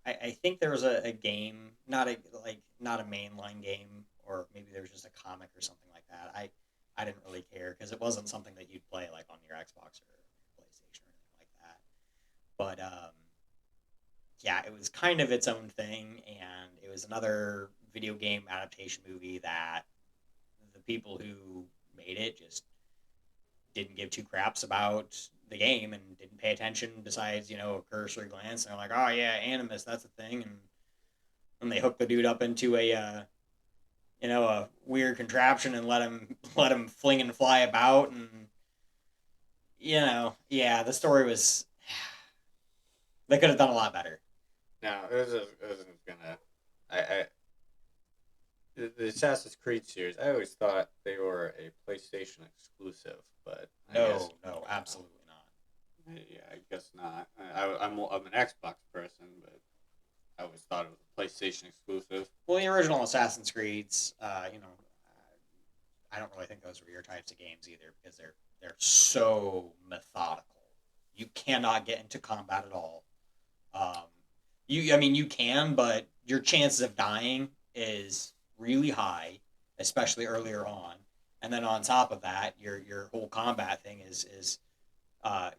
I think there was a game, not a mainline game, or maybe there was just a comic or something like that. I didn't really care because it wasn't something that you'd play like on your Xbox or PlayStation or anything like that. But yeah, it was kind of its own thing, and it was another video game adaptation movie that the people who made it just didn't give two craps about the game and didn't pay attention besides a cursory glance. And they're like, oh yeah, Animus, that's a thing. And they hooked the dude up into a weird contraption and let him fling and fly about. And yeah, the story was they could have done a lot better. Now this isn't gonna. The Assassin's Creed series, I always thought they were a PlayStation exclusive, but I guess No, absolutely not. Yeah, I guess not. I'm an Xbox person, but I always thought it was a PlayStation exclusive. Well, the original Assassin's Creeds, I don't really think those were your types of games either because they're They're so methodical. You cannot get into combat at all. Um, I mean, you can, but your chances of dying is really high, especially earlier on. And then on top of that, your whole combat thing is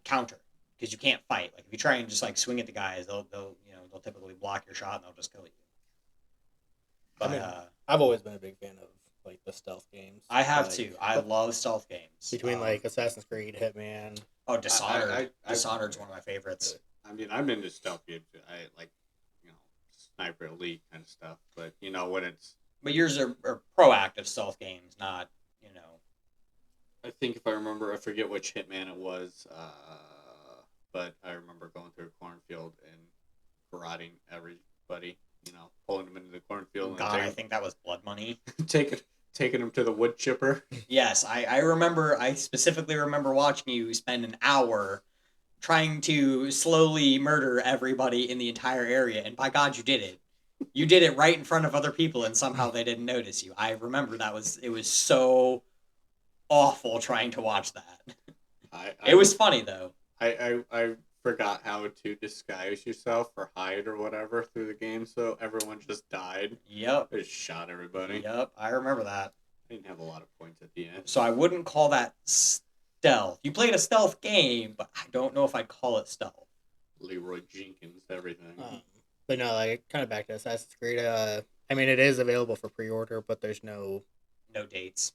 counter because you can't fight. Like if you try and just like swing at the guys, they'll typically block your shot and they'll just kill you. I But mean, I've always been a big fan of like the stealth games. I have like, too. I love stealth games. between like Assassin's Creed, Hitman. Dishonored. I Dishonored's one of my favorites. I mean, I'm into stealth games. I like, you know, sniper elite kind of stuff. But you know, when it's, But yours are proactive stealth games, not you know. I think if I remember, I forget which Hitman it was, but I remember going through a cornfield and garroting everybody. You know, pulling them into the cornfield and God, I think that was Blood Money. taking them to the wood chipper. Yes, I remember. I specifically remember watching you spend an hour trying to slowly murder everybody in the entire area, and by God, you did it. You did it right in front of other people, and somehow they didn't notice you. I remember it was so awful trying to watch that. It was funny though. I forgot how to disguise yourself or hide or whatever through the game, so everyone just died. Yep. I just shot everybody. Yep, I remember that. I didn't have a lot of points at the end. So I wouldn't call that stealth. You played a stealth game, but I don't know if I'd call it stealth. Leroy Jenkins, everything. But no, like kind of back to Assassin's Creed. I mean, it is available for pre-order, but there's no dates.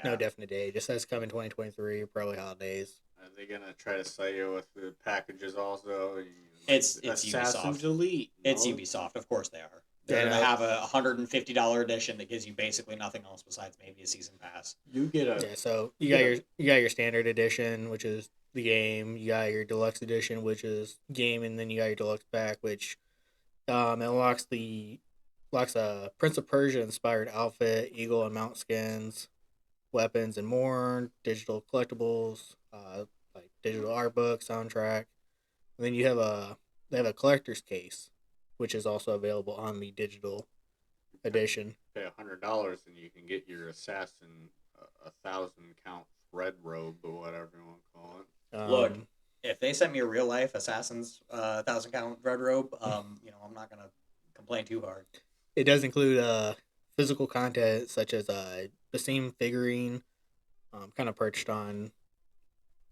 No definite date. It just says come in 2023, probably holidays. Are they gonna try to sell you with the packages also? It's Assassin's Ubisoft. Elite. It's Ubisoft, of course they are. They're gonna have a $150 edition that gives you basically nothing else besides maybe a season pass. You get a So you got your standard edition, which is the game. You got your deluxe edition, which is game, and then you got your deluxe pack, which it unlocks a Prince of Persia inspired outfit, eagle and mount skins, weapons and more, digital collectibles, like digital art book, soundtrack. And then they have a collector's case, which is also available on the digital edition. pay $100 and you can get your assassin 1,000 count red robe or whatever you want to call it. Look, if they sent me a real life Assassin's 1,000 count red robe, I'm not gonna complain too hard. It does include physical content such as the same figurine, kind of perched on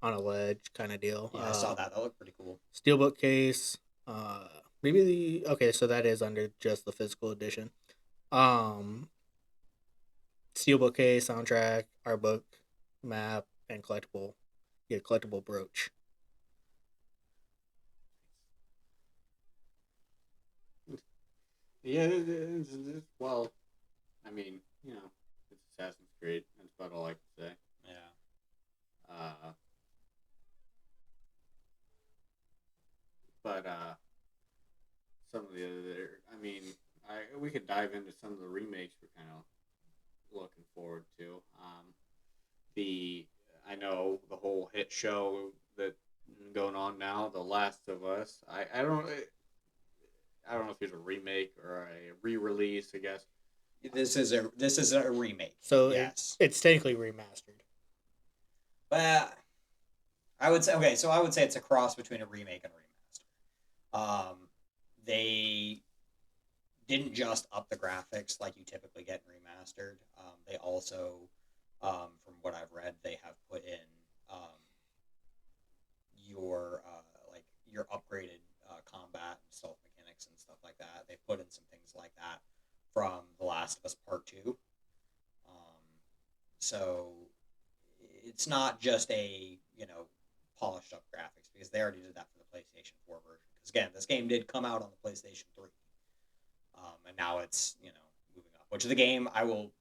a ledge kind of deal. Yeah, I saw that. That looked pretty cool. Steelbook case. So that is under just the physical edition. Steelbook case, soundtrack, art book, map, and collectible brooch. Yeah, well, I mean, you know, it's Assassin's Creed. That's about all I can say. Yeah. But some of the other, I mean, we could dive into some of the remakes we're kind of looking forward to. I know the whole hit show that going on now, The Last of Us. I don't know if it's a remake or a re-release. I guess This is a remake. So yes, it's technically remastered. But I would say okay. So I would say it's a cross between a remake and a remaster. They didn't just up the graphics like you typically get in remastered. They also, from what I've read, they have put in your upgraded combat and stealth mechanics and stuff like that. They put in some things like that from The Last of Us Part 2. So it's not just a polished up graphics because they already did that for the PlayStation 4 version. Because again, this game did come out on the PlayStation 3, and now it's moving up. Which the game I will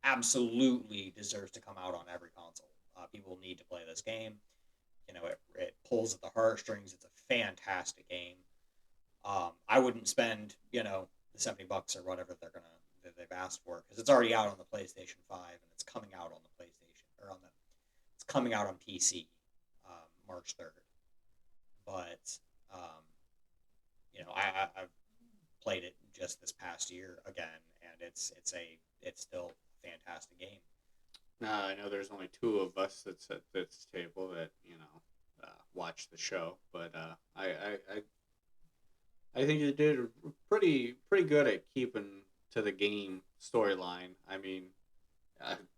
absolutely deserves to come out on every console. People need to play this game. It pulls at the heartstrings. It's a fantastic game. I wouldn't spend the $70 or whatever they've asked for because it's already out on the PlayStation 5 and it's coming out on the PlayStation it's coming out on PC March 3rd. But I've played it just this past year again, and it's still a fantastic game. No, I know there's only two of us that's at this table that watch the show, but I think they did pretty good at keeping to the game storyline. I mean,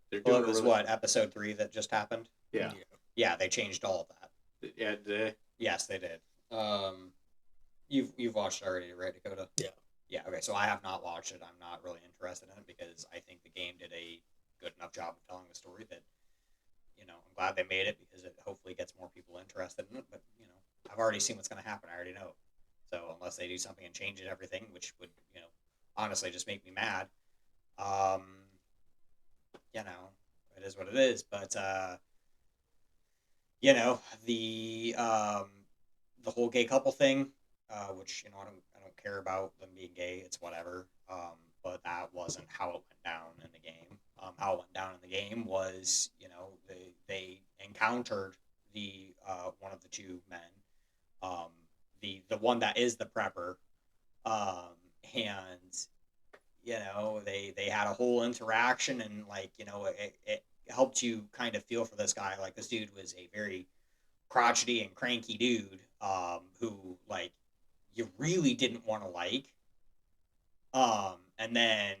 they're Well, doing it was what, episode 3 that just happened? Yeah, Yeah, they changed all of that. yeah. Yes, they did. You've watched it already, right, Dakota? Yeah. Yeah. Okay. So I have not watched it. I'm not really interested in it because I think the game did a good enough job of telling the story that I'm glad they made it because it hopefully gets more people interested in it. But I've already seen what's going to happen. I already know. So unless they do something and change it everything, which would honestly just make me mad, um, it is what it is. But the whole gay couple thing, which I don't care about them being gay. It's whatever. But that wasn't how it went down in the game. How it went down in the game was they encountered the one of the two men, um, the one that is the prepper, and they had a whole interaction and it helped you kind of feel for this guy. Like this dude was a very crotchety and cranky dude, who like you really didn't want to like. And then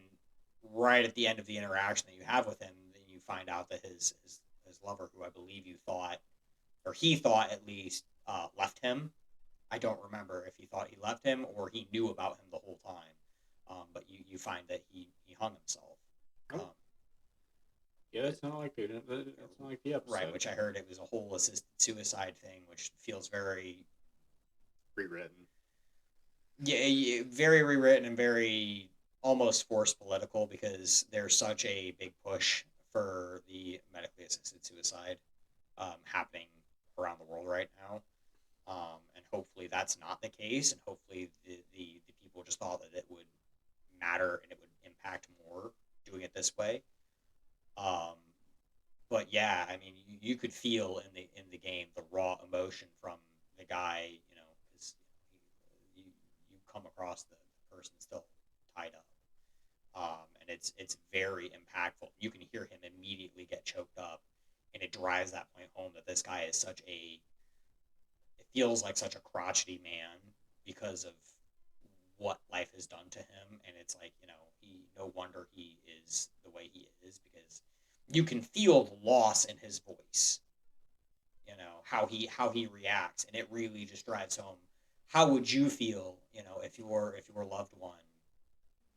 right at the end of the interaction that you have with him, then you find out that his lover, who I believe you thought, or he thought at least, left him. I don't remember if he thought he left him or he knew about him the whole time. But you find that he hung himself. Um, Yeah, that's not like the episode. right, which I heard it was a whole assisted suicide thing, which feels very rewritten. yeah, very rewritten and very almost forced political because there's such a big push for the medically assisted suicide happening around the world right now. And hopefully that's not the case, and hopefully the people just thought that it would matter and it would impact more doing it this way. Um, but yeah, I mean, you could feel in the game the raw emotion from the guy, because you come across the person still tied up, and it's very impactful. You can hear him immediately get choked up, and it drives that point home that this guy is such a it feels like such a crotchety man because of what life has done to him, and it's like he no wonder he is the way he is because you can feel the loss in his voice, how he reacts, and it really just drives home how would you feel if your loved one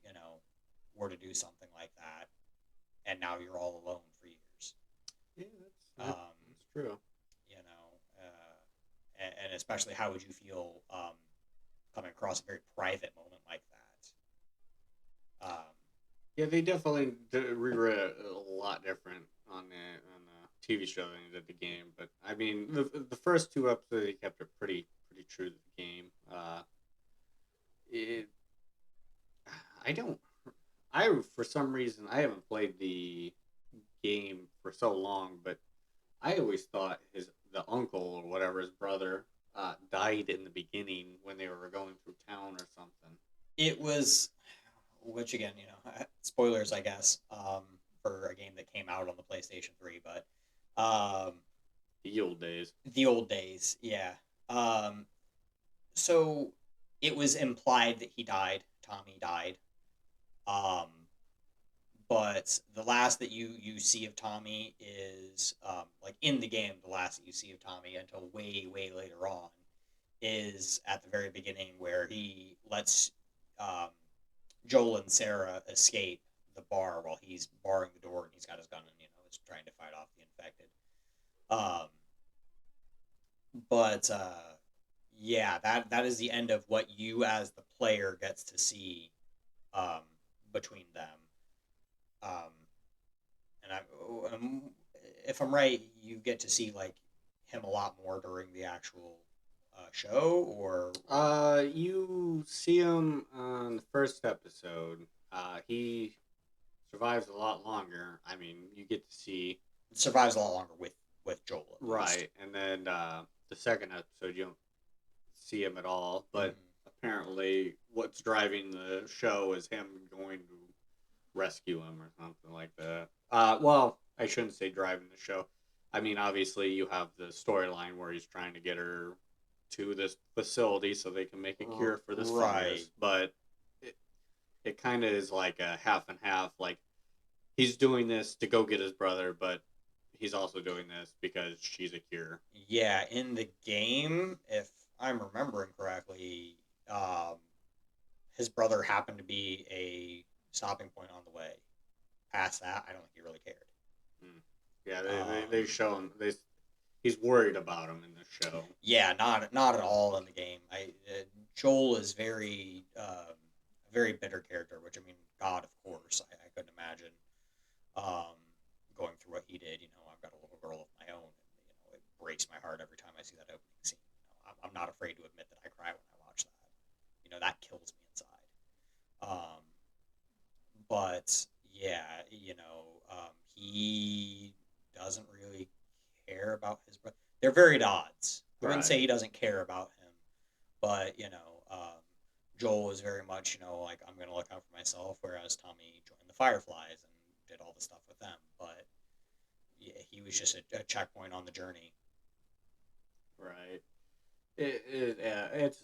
you know were to do something like that, and now you're all alone for years. Yeah, um, that's true. And especially how would you feel coming across a very private moment like that. Yeah, they definitely rewrote it a lot different on the TV show than they did the game. But I mean, the first two episodes they kept it pretty true to the game. It I don't I for some reason I haven't played the game for so long, but I always thought the uncle or whatever his brother died in the beginning when they were going through town or something. It was, which again, spoilers, I guess, for a game that came out on the PlayStation 3, but The old days. the old days, yeah. Um, so it was implied that he died. Tommy died. Um, but the last that you see of Tommy is like in the game. The last that you see of Tommy until way later on is at the very beginning where he lets um, Joel and Sarah escape the bar while he's barring the door and he's got his gun and is trying to fight off the infected. Um, but yeah, that is the end of what you as the player gets to see um, between them. Um, and if I'm right, you get to see like him a lot more during the actual show, or You see him on the first episode. He survives a lot longer. I mean, you get to see survives a lot longer with Joel. At least. right, and then the second episode you don't see him at all. But apparently, what's driving the show is him going to rescue him or something like that. Well, I shouldn't say driving the show. I mean, obviously, you have the storyline where he's trying to get her to this facility so they can make a cure for this Right. fungus. But it kind of is like a half and half. Like, he's doing this to go get his brother, but he's also doing this because she's a cure. Yeah, in the game, if I'm remembering correctly, um, his brother happened to be a stopping point on the way. Past that, I don't think he really cared. Yeah, they show him. He's worried about him in the show. Yeah, not at all in the game. Joel is a very bitter character, which I mean, God, of course, I couldn't imagine um, going through what he did. You know, I've got a little girl of my own, and it breaks my heart every time I see that opening scene. I'm not afraid to admit that I cry when I watch that. That kills me inside. Um, but yeah, he doesn't really care about his brother. They're very at odds. I wouldn't say Right. he doesn't care about him, but Joel is very much like I'm going to look out for myself, whereas Tommy joined the Fireflies and did all the stuff with them. But yeah, he was just a checkpoint on the journey. Right. Yeah, it's.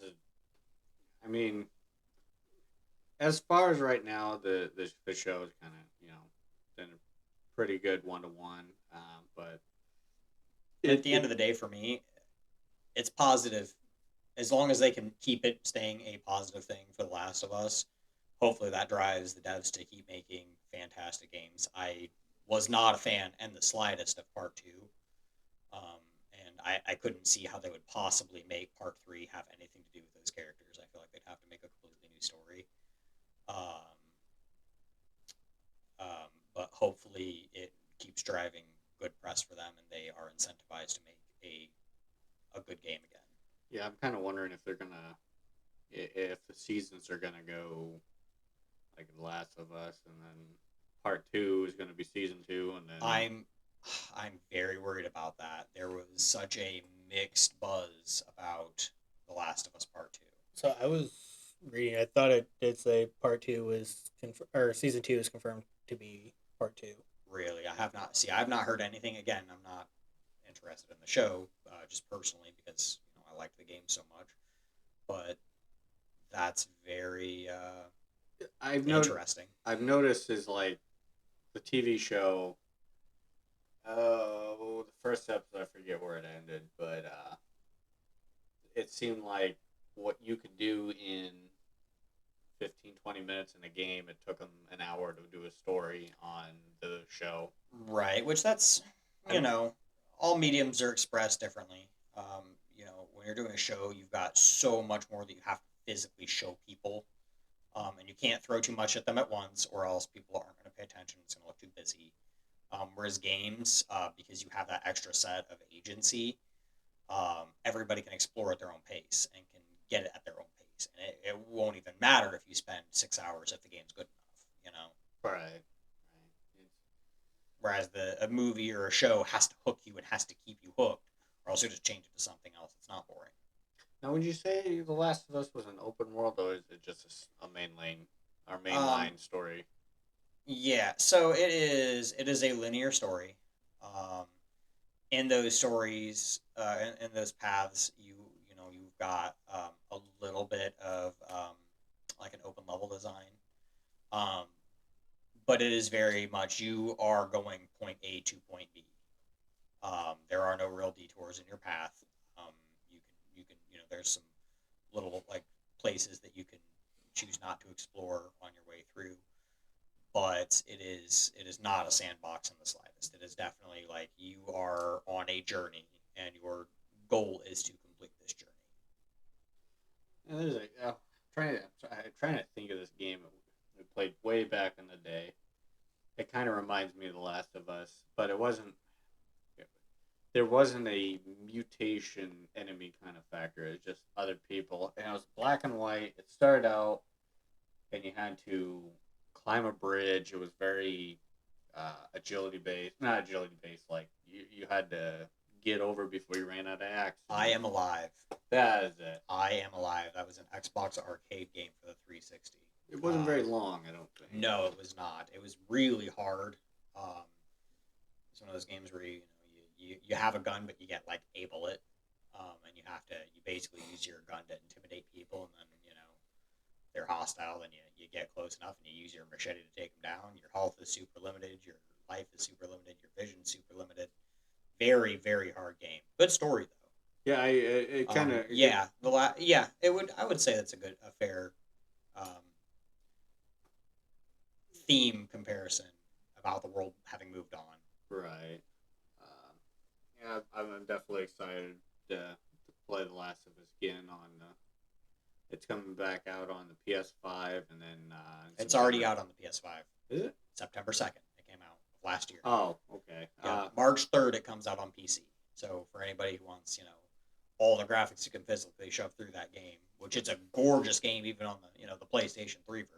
I mean, as far as right now, the show is kind of been a pretty good 1-to-1. But At the end of the day, for me, it's positive as long as they can keep it staying a positive thing for The Last of Us. Hopefully, that drives the devs to keep making fantastic games. I was not a fan in the slightest of Part Two, and I couldn't see how they would possibly make Part Three have anything to do with those characters. I feel like they'd have to make a completely new story. Um, but hopefully, it keeps driving good press for them, and they are incentivized to make a good game again. yeah, I'm kind of wondering if they're gonna if the seasons are gonna go like The Last of Us, and then part two is gonna be season two, and then I'm very worried about that. There was such a mixed buzz about The Last of Us Part Two. So I was reading. I thought it did say part two was or season two is confirmed to be part two. Really, I have not. See, I have not heard anything. Again, I'm not interested in the show, just personally because I liked the game so much. But that's very interesting. I've noticed is like the TV show. Oh, the first episode, I forget where it ended, but it seemed like what you could do in 15-20 minutes in a game, it took them an hour to do a story on the show. Right, which that's all mediums are expressed differently. When you're doing a show, you've got so much more that you have to physically show people, and you can't throw too much at them at once, or else people aren't going to pay attention. It's going to look too busy. Whereas games, because you have that extra set of agency, everybody can explore at their own pace and can get it at their own pace, and it won't even matter if you spend 6 hours if the game's good enough. Right. Whereas a movie or a show has to hook you and has to keep you hooked, or else you just change it to something else. It's not boring. Now, would you say The Last of Us was an open world, or is it just a main lane, or main line story? Yeah, so it is a linear story. Um, in those stories, in those paths, you've got a little bit of like an open level design, um, but it is very much you are going point A to point B. There are no real detours in your path. You can there's some little like places that you can choose not to explore on your way through, but it is not a sandbox in the slightest. It is definitely like you are on a journey, and your goal is to complete this journey. And there's I'm trying to think of this game we played way back in the day. It kind of reminds me of The Last of Us, but it wasn't. There wasn't a mutation enemy kind of factor. It was just other people, and it was black and white. It started out, and you had to climb a bridge. It was very agility based, not agility based. Like you had to get over before you ran out of axes. I Am Alive. That is it. I Am Alive. That was an Xbox arcade game for the 360. It wasn't very long, I don't think. No, it was not. It was really hard. Um, It's one of those games where you have a gun, but you get like a bullet, and you basically use your gun to intimidate people, and then they're hostile, and you get close enough, and you use your machete to take them down. Your health is super limited, your life is super limited, your vision super limited. Very very hard game. Good story though. Yeah, it kind of I would say that's a fair um, theme comparison about the world having moved on. right. Yeah, I'm definitely excited to play The Last of Us again on. It's coming back out on the PS5, and then It's already out on the PS5. Is it? September 2nd. It came out last year. Oh, okay. Yeah, March 3rd it comes out on PC. So for anybody who wants, all the graphics you can physically shove through that game, which it's a gorgeous game even on the PlayStation 3 version.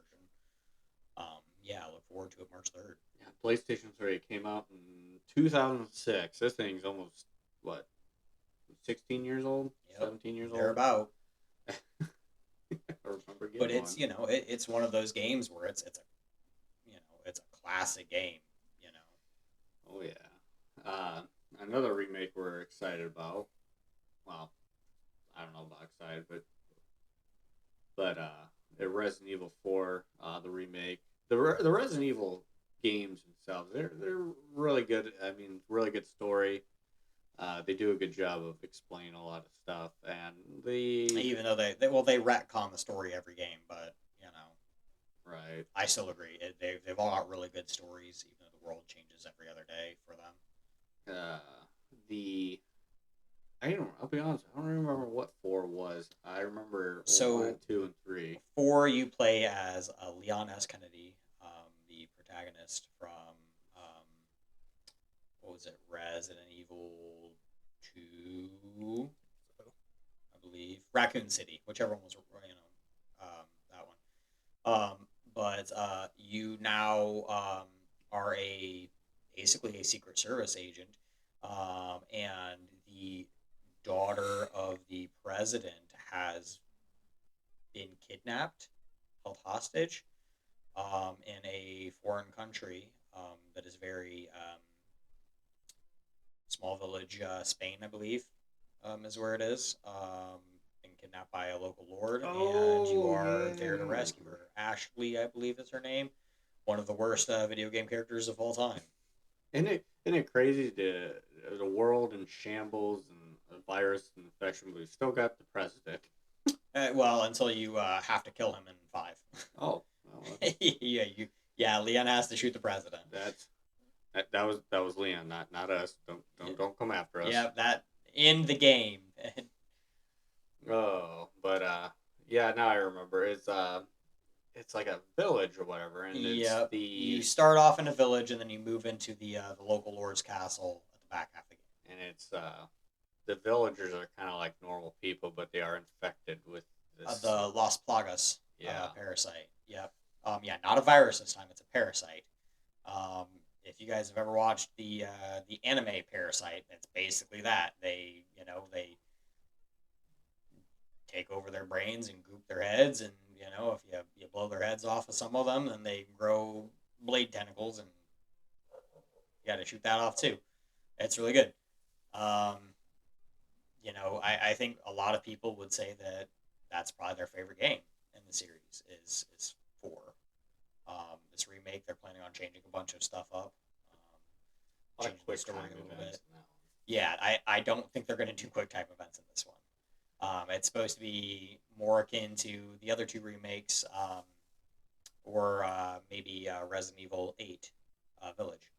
Yeah, I look forward to it March 3rd. Yeah, PlayStation 3 came out in 2006. This thing's almost, what, 16 years old? Yep. 17 years old? Thereabout. I remember getting But it's one. it's one of those games where it's a classic game. Oh, yeah. Another remake we're excited about. Well, I don't know about excited, but Resident Evil 4, the remake. The Resident Evil games themselves, they're really good. I mean, really good story. They do a good job of explaining a lot of stuff, and Even though they retcon the story every game, but right. I still agree. They've all got really good stories, even though the world changes every other day for them. I'll be honest, I don't remember what 4 was. I remember So 1, 2, and 3. 4, you play as Leon S. Kennedy, the protagonist from what was it, Resident Evil 2, I believe, Raccoon City, whichever one was that one. But you now are basically a Secret Service agent, and the daughter of the president has been kidnapped, held hostage, in a foreign country that is very small village, Spain, I believe, is where it is. Been kidnapped by a local lord, and you are there to rescue her. Ashley, I believe, is her name. One of the worst video game characters of all time. Isn't it crazy the world in shambles and a virus and infection, but we still got the president. Well, until you have to kill him in 5. Oh, well, Leon has to shoot the president. that was Leon, not us. Don't come after us. Yeah, that in the game. Oh, but now I remember. It's like a village or whatever, and it's You start off in a village, and then you move into the local lord's castle at the back half of the game. And it's the villagers are kind of like normal people, but they are infected with this. The Las Plagas Yeah. parasite. Yep. Not a virus this time. It's a parasite. If you guys have ever watched the anime Parasite, it's basically that. They take over their brains and goop their heads, and if you blow their heads off of some of them, then they grow blade tentacles, and you got to shoot that off too. It's really good. I think a lot of people would say that that's probably their favorite game in the series is 4. This remake, they're planning on changing a bunch of stuff up. Changing the story a little bit. Yeah, I don't think they're going to do quick time events in this one. It's supposed to be more akin to the other 2 remakes, or maybe Resident Evil 8 Village.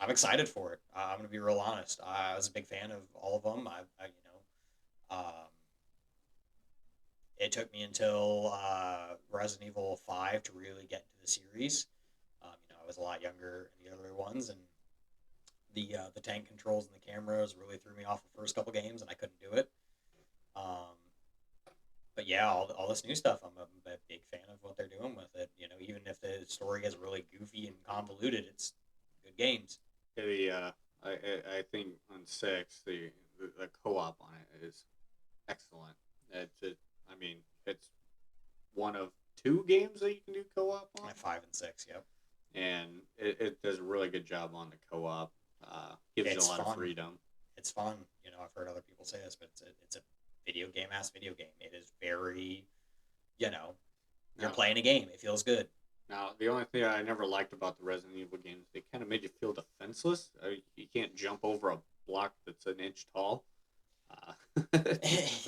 I'm excited for it. I'm going to be real honest. I was a big fan of all of them. It took me until Resident Evil 5 to really get into the series. I was a lot younger in the other ones, and the tank controls and the cameras really threw me off the first couple games, and I couldn't do it. But yeah, all this new stuff, I'm a big fan of what they're doing with it. Even if the story gets really goofy and convoluted, it's good games. I think on 6 the co-op on it is excellent. It's one of 2 games that you can do co-op on. 5 and 6, yep. and it does a really good job on the co-op. Gives you a It's lot of fun. freedom. It's fun. I've heard other people say this, but it's a video game ass video game. It is very, you know, you're Now, playing a game. It feels good. now, the only thing I never liked about the Resident Evil games, they kind of made you feel defenseless. You can't jump over a block that's an inch tall. That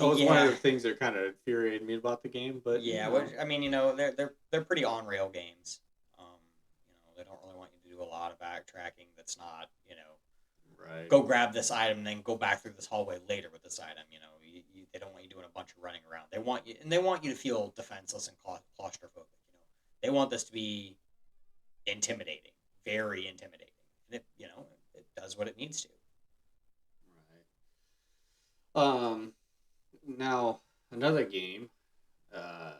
was one of Yeah, the things that kind of infuriated me about the game. But yeah. Which, I mean, they're pretty on rail games. They don't really want you to do a lot of backtracking. That's not right, go grab this item and then go back through this hallway later with this item. They don't want you doing a bunch of running around. They want you to feel defenseless and claustrophobic. They want this to be intimidating, very intimidating. And it does what it needs to. right. Now another game. Uh,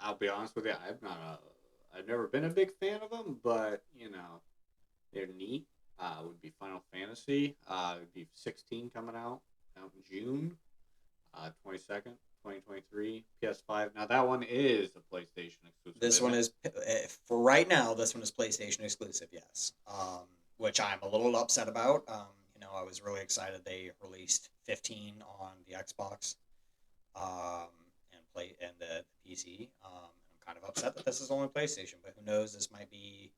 I'll be honest with you. I've never been a big fan of them, but they're neat. Would be Final Fantasy. Would be 16 coming out in June, 22nd, 2023, PS5. Now that one is a PlayStation exclusive. This isn't one it? is for right now. This one is PlayStation exclusive, yes. Which I'm a little upset about. I was really excited they released 15 on the Xbox, and the PC. I'm kind of upset that this is only PlayStation, but who knows? This might be,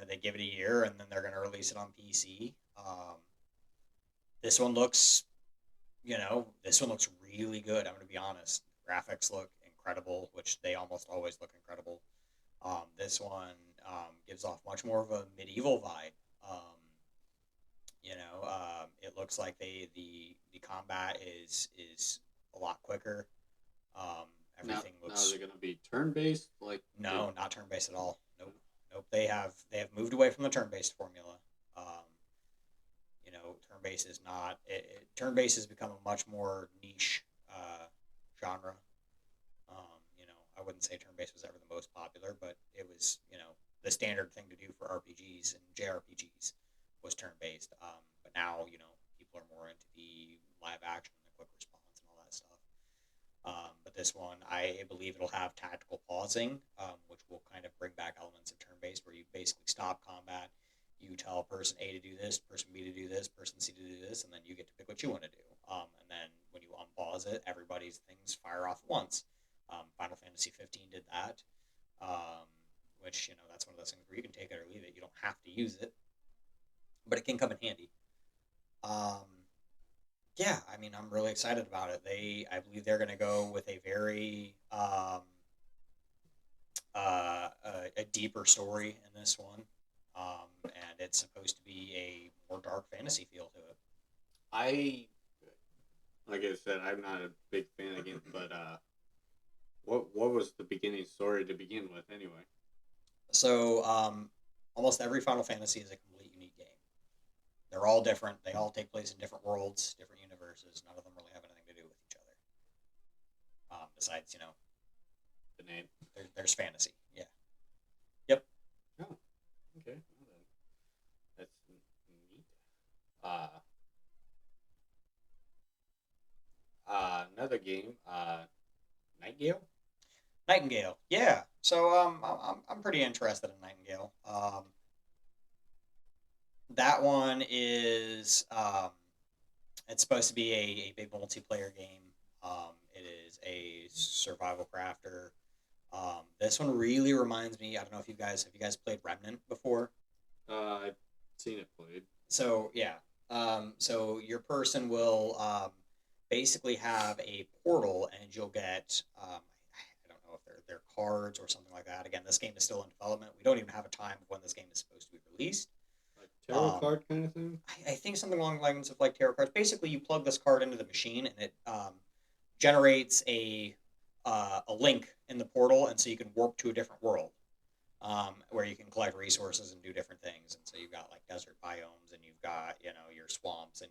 they give it a year and then they're going to release it on PC. This one looks, this one looks really good. I'm going to be honest. Graphics look incredible, which they almost always look incredible. This one gives off much more of a medieval vibe. It looks like the combat is a lot quicker. Everything Now looks is it going to be turn based? no, not turn based at all. Nope, nope. They have moved away from the turn based formula. Turn based is not. Turn based has become a much more niche genre. I wouldn't say turn based was ever the most popular, but it was the standard thing to do for RPGs and JRPGs was turn based. But now people are more into the live action, the quick response, and all that stuff. But this one, I believe it'll have tactical pausing, which will kind of bring back elements of turn based, where you basically stop combat. You tell person A to do this, person B to do this, person C to do this, and then you get to pick what you want to do. And then when you unpause it, everybody's things fire off at once. Final Fantasy 15 did that, which that's one of those things where you can take it or leave it. You don't have to use it, but it can come in handy. Um, yeah, I mean, I'm really excited about it. I believe they're going to go with a very a deeper story in this one, and it's supposed to be a more dark fantasy feel to it. I like I said, I'm not a big fan of the game, but what was the beginning story to begin with anyway? So, almost every Final Fantasy is a complete unique game. They're all different. They all take place in different worlds, different universes. None of them really have anything to do with each other. Besides, The name. there's fantasy. Yeah. Yep. Oh, okay. Well, then, that's neat. Another game. Nightingale. Nightingale. Yeah. So, I'm pretty interested in Nightingale. That one is it's supposed to be a big multiplayer game. It is a survival crafter. This one really reminds me. I don't know if you guys played Remnant before. I've seen it played. So yeah. So your person will basically have a portal, and you'll get I don't know if they're cards or something like that. Again, this game is still in development. We don't even have a time of when this game is supposed to be released. Like tarot Um, card kind of thing. I think something along the lines of like tarot cards. Basically, you plug this card into the machine, and it generates a link in the portal, and so you can warp to a different world where you can collect resources and do different things. And so you've got like desert biomes, and you've got your swamps and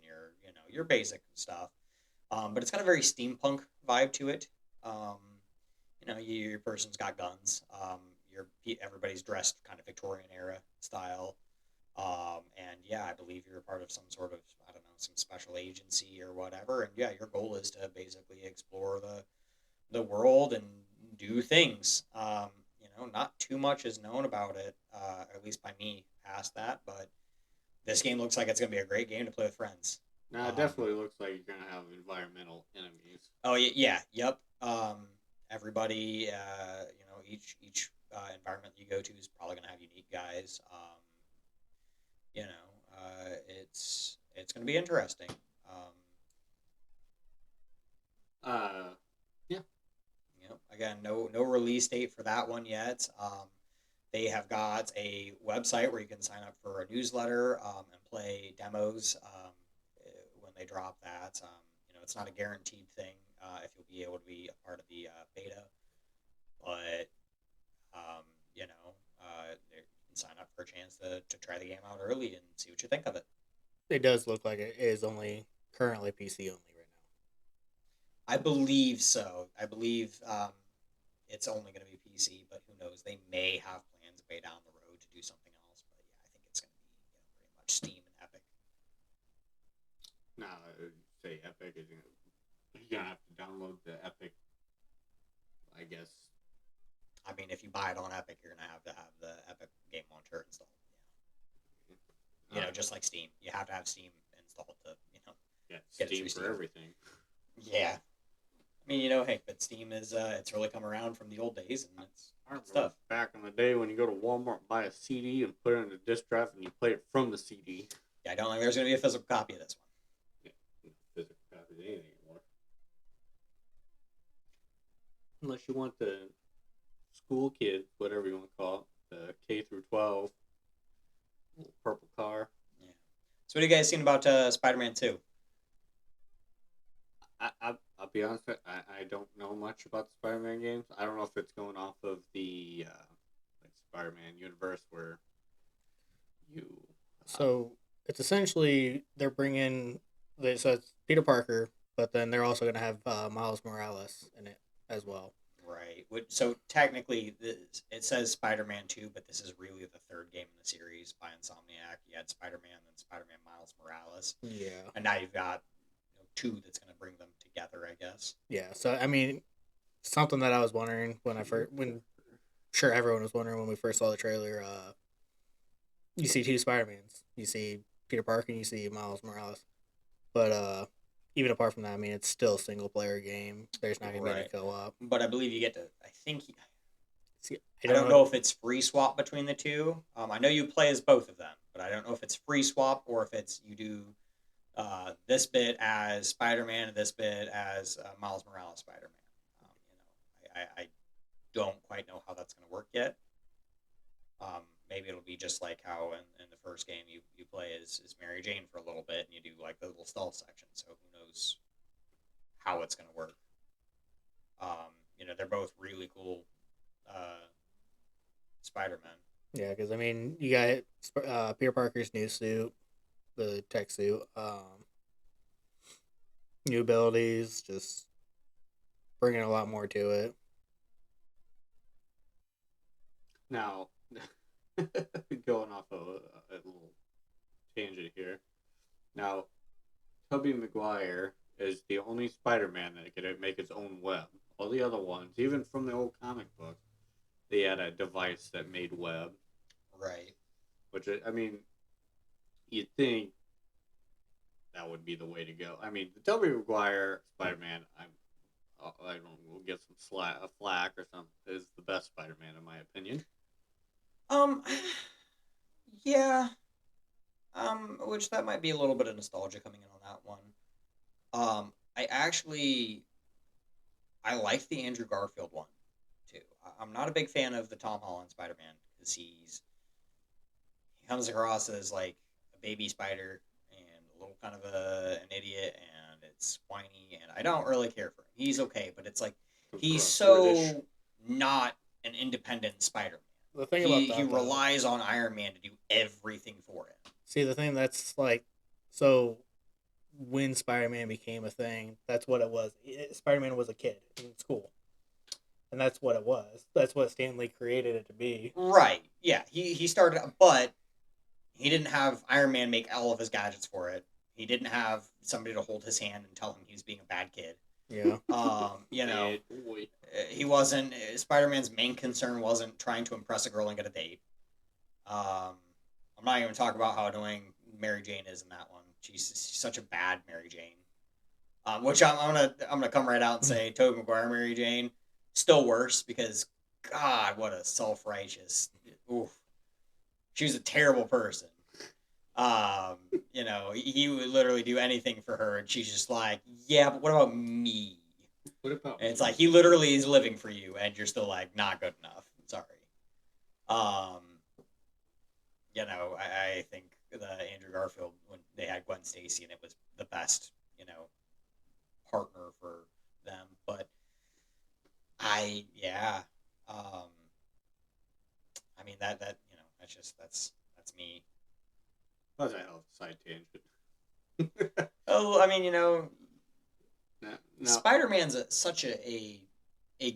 your basic stuff. But it's got a very steampunk vibe to it. Um, your person's got guns. Everybody's dressed kind of Victorian era style. And yeah, I believe you're a part of some sort of, I don't know, some special agency or whatever. And yeah, your goal is to basically explore the world and do things. not too much is known about it, at least by me past that. But this game looks like it's going to be a great game to play with friends. Now it definitely looks like you're gonna have environmental enemies. Oh yeah, yep. Everybody, each environment you go to is probably going to have unique guys. It's going to be interesting. Yeah. Again, no release date for that one yet. They have got a website where you can sign up for a newsletter and play demos when they drop that. It's not a guaranteed thing if you'll be able to be a part of the beta, but you can sign up for a chance to try the game out early and see what you think of it. It does look like it is only currently PC only right now. I believe so. I believe it's only going to be PC, but who knows? They may have plans way down the road to do something else. But yeah, I think it's going to be pretty much Steam and Epic. No, say Epic is you're gonna have to download the Epic. I guess. I mean, if you buy it on Epic, you're going to have the Epic Game Launcher installed. Just like Steam, you have to have Steam installed to get Steam for everything. Yeah. I mean, hey, but Steam is it's really come around from the old days, and it's stuff. Back in the day when you go to Walmart and buy a CD and put it in a disc drive and you play it from the CD. Yeah, I don't think there's going to be a physical copy of this one. Yeah, physical copy of anything anymore. Unless you want the school kids, whatever you want to call it, the K through 12, little purple car. Yeah. So what have you guys seen about Spider-Man 2? I'll be honest, I don't know much about the Spider-Man games. I don't know if it's going off of the Spider-Man universe where you... So it's essentially they're bringing... So it's Peter Parker, but then they're also going to have Miles Morales in it as well. Right. So technically, it says Spider-Man 2, but this is really the third game in the series by Insomniac. You had Spider-Man, then Spider-Man Miles Morales. Yeah. And now you've got two that's going to bring them together, I guess. Yeah. So, I mean, something that I was wondering sure everyone was wondering when we first saw the trailer, you see two Spider-Mans. You see Peter Parker and you see Miles Morales. But, even apart from that, I mean, it's still a single-player game. There's not going to be any co-op. But I believe you get to, I think... I don't know if it's free swap between the two. I know you play as both of them, but I don't know if it's free swap or if it's you do this bit as Spider-Man and this bit as Miles Morales Spider-Man. I don't quite know how that's going to work yet. Maybe it'll be just like how in the first game you play as Mary Jane for a little bit and you do like the little stealth section. So who knows how it's going to work. They're both really cool Spider-Man. Yeah, because, I mean, you got Peter Parker's new suit, the tech suit, new abilities, just bringing a lot more to it. Now, going off of a little tangent here. Now, Tobey Maguire is the only Spider-Man that could make his own web. All the other ones, even from the old comic book, they had a device that made web. Right. Which, I mean, you'd think that would be the way to go. I mean, the Tobey Maguire Spider-Man, I don't know, we'll get some flack or something, is the best Spider-Man in my opinion. Yeah. Which that might be a little bit of nostalgia coming in on that one. I liked the Andrew Garfield one, too. I'm not a big fan of the Tom Holland Spider-Man, because he comes across as, like, a baby spider, and a little kind of an idiot, and it's whiny, and I don't really care for him. He's okay, but it's like, he's so not an independent Spider-Man. The thing about that, he relies on Iron Man to do everything for him. See, the thing that's like, so when Spider-Man became a thing, that's what it was. Spider-Man was a kid in school. And that's what it was. That's what Stan Lee created it to be. Right. Yeah. He started, but he didn't have Iron Man make all of his gadgets for it. He didn't have somebody to hold his hand and tell him he was being a bad kid. Yeah. You know, Bad boy. he wasn't. Spider-Man's main concern wasn't trying to impress a girl and get a date. I'm not even talking about how annoying Mary Jane is in that one. She's such a bad Mary Jane. Which I'm gonna come right out and say Tobey Maguire Mary Jane still worse because God, what a self-righteous. Oof, she was a terrible person. Um, he would literally do anything for her, and she's just like, yeah, but what about me? What about And it's me? like he literally is living for you, and you're still like not good enough. Sorry. Um, I think the Andrew Garfield when they had Gwen Stacy, and it was the best, partner for them. But yeah, um, I mean that's me. That was a hell of a side tangent. Oh, I mean, No, no. Spider Man's such a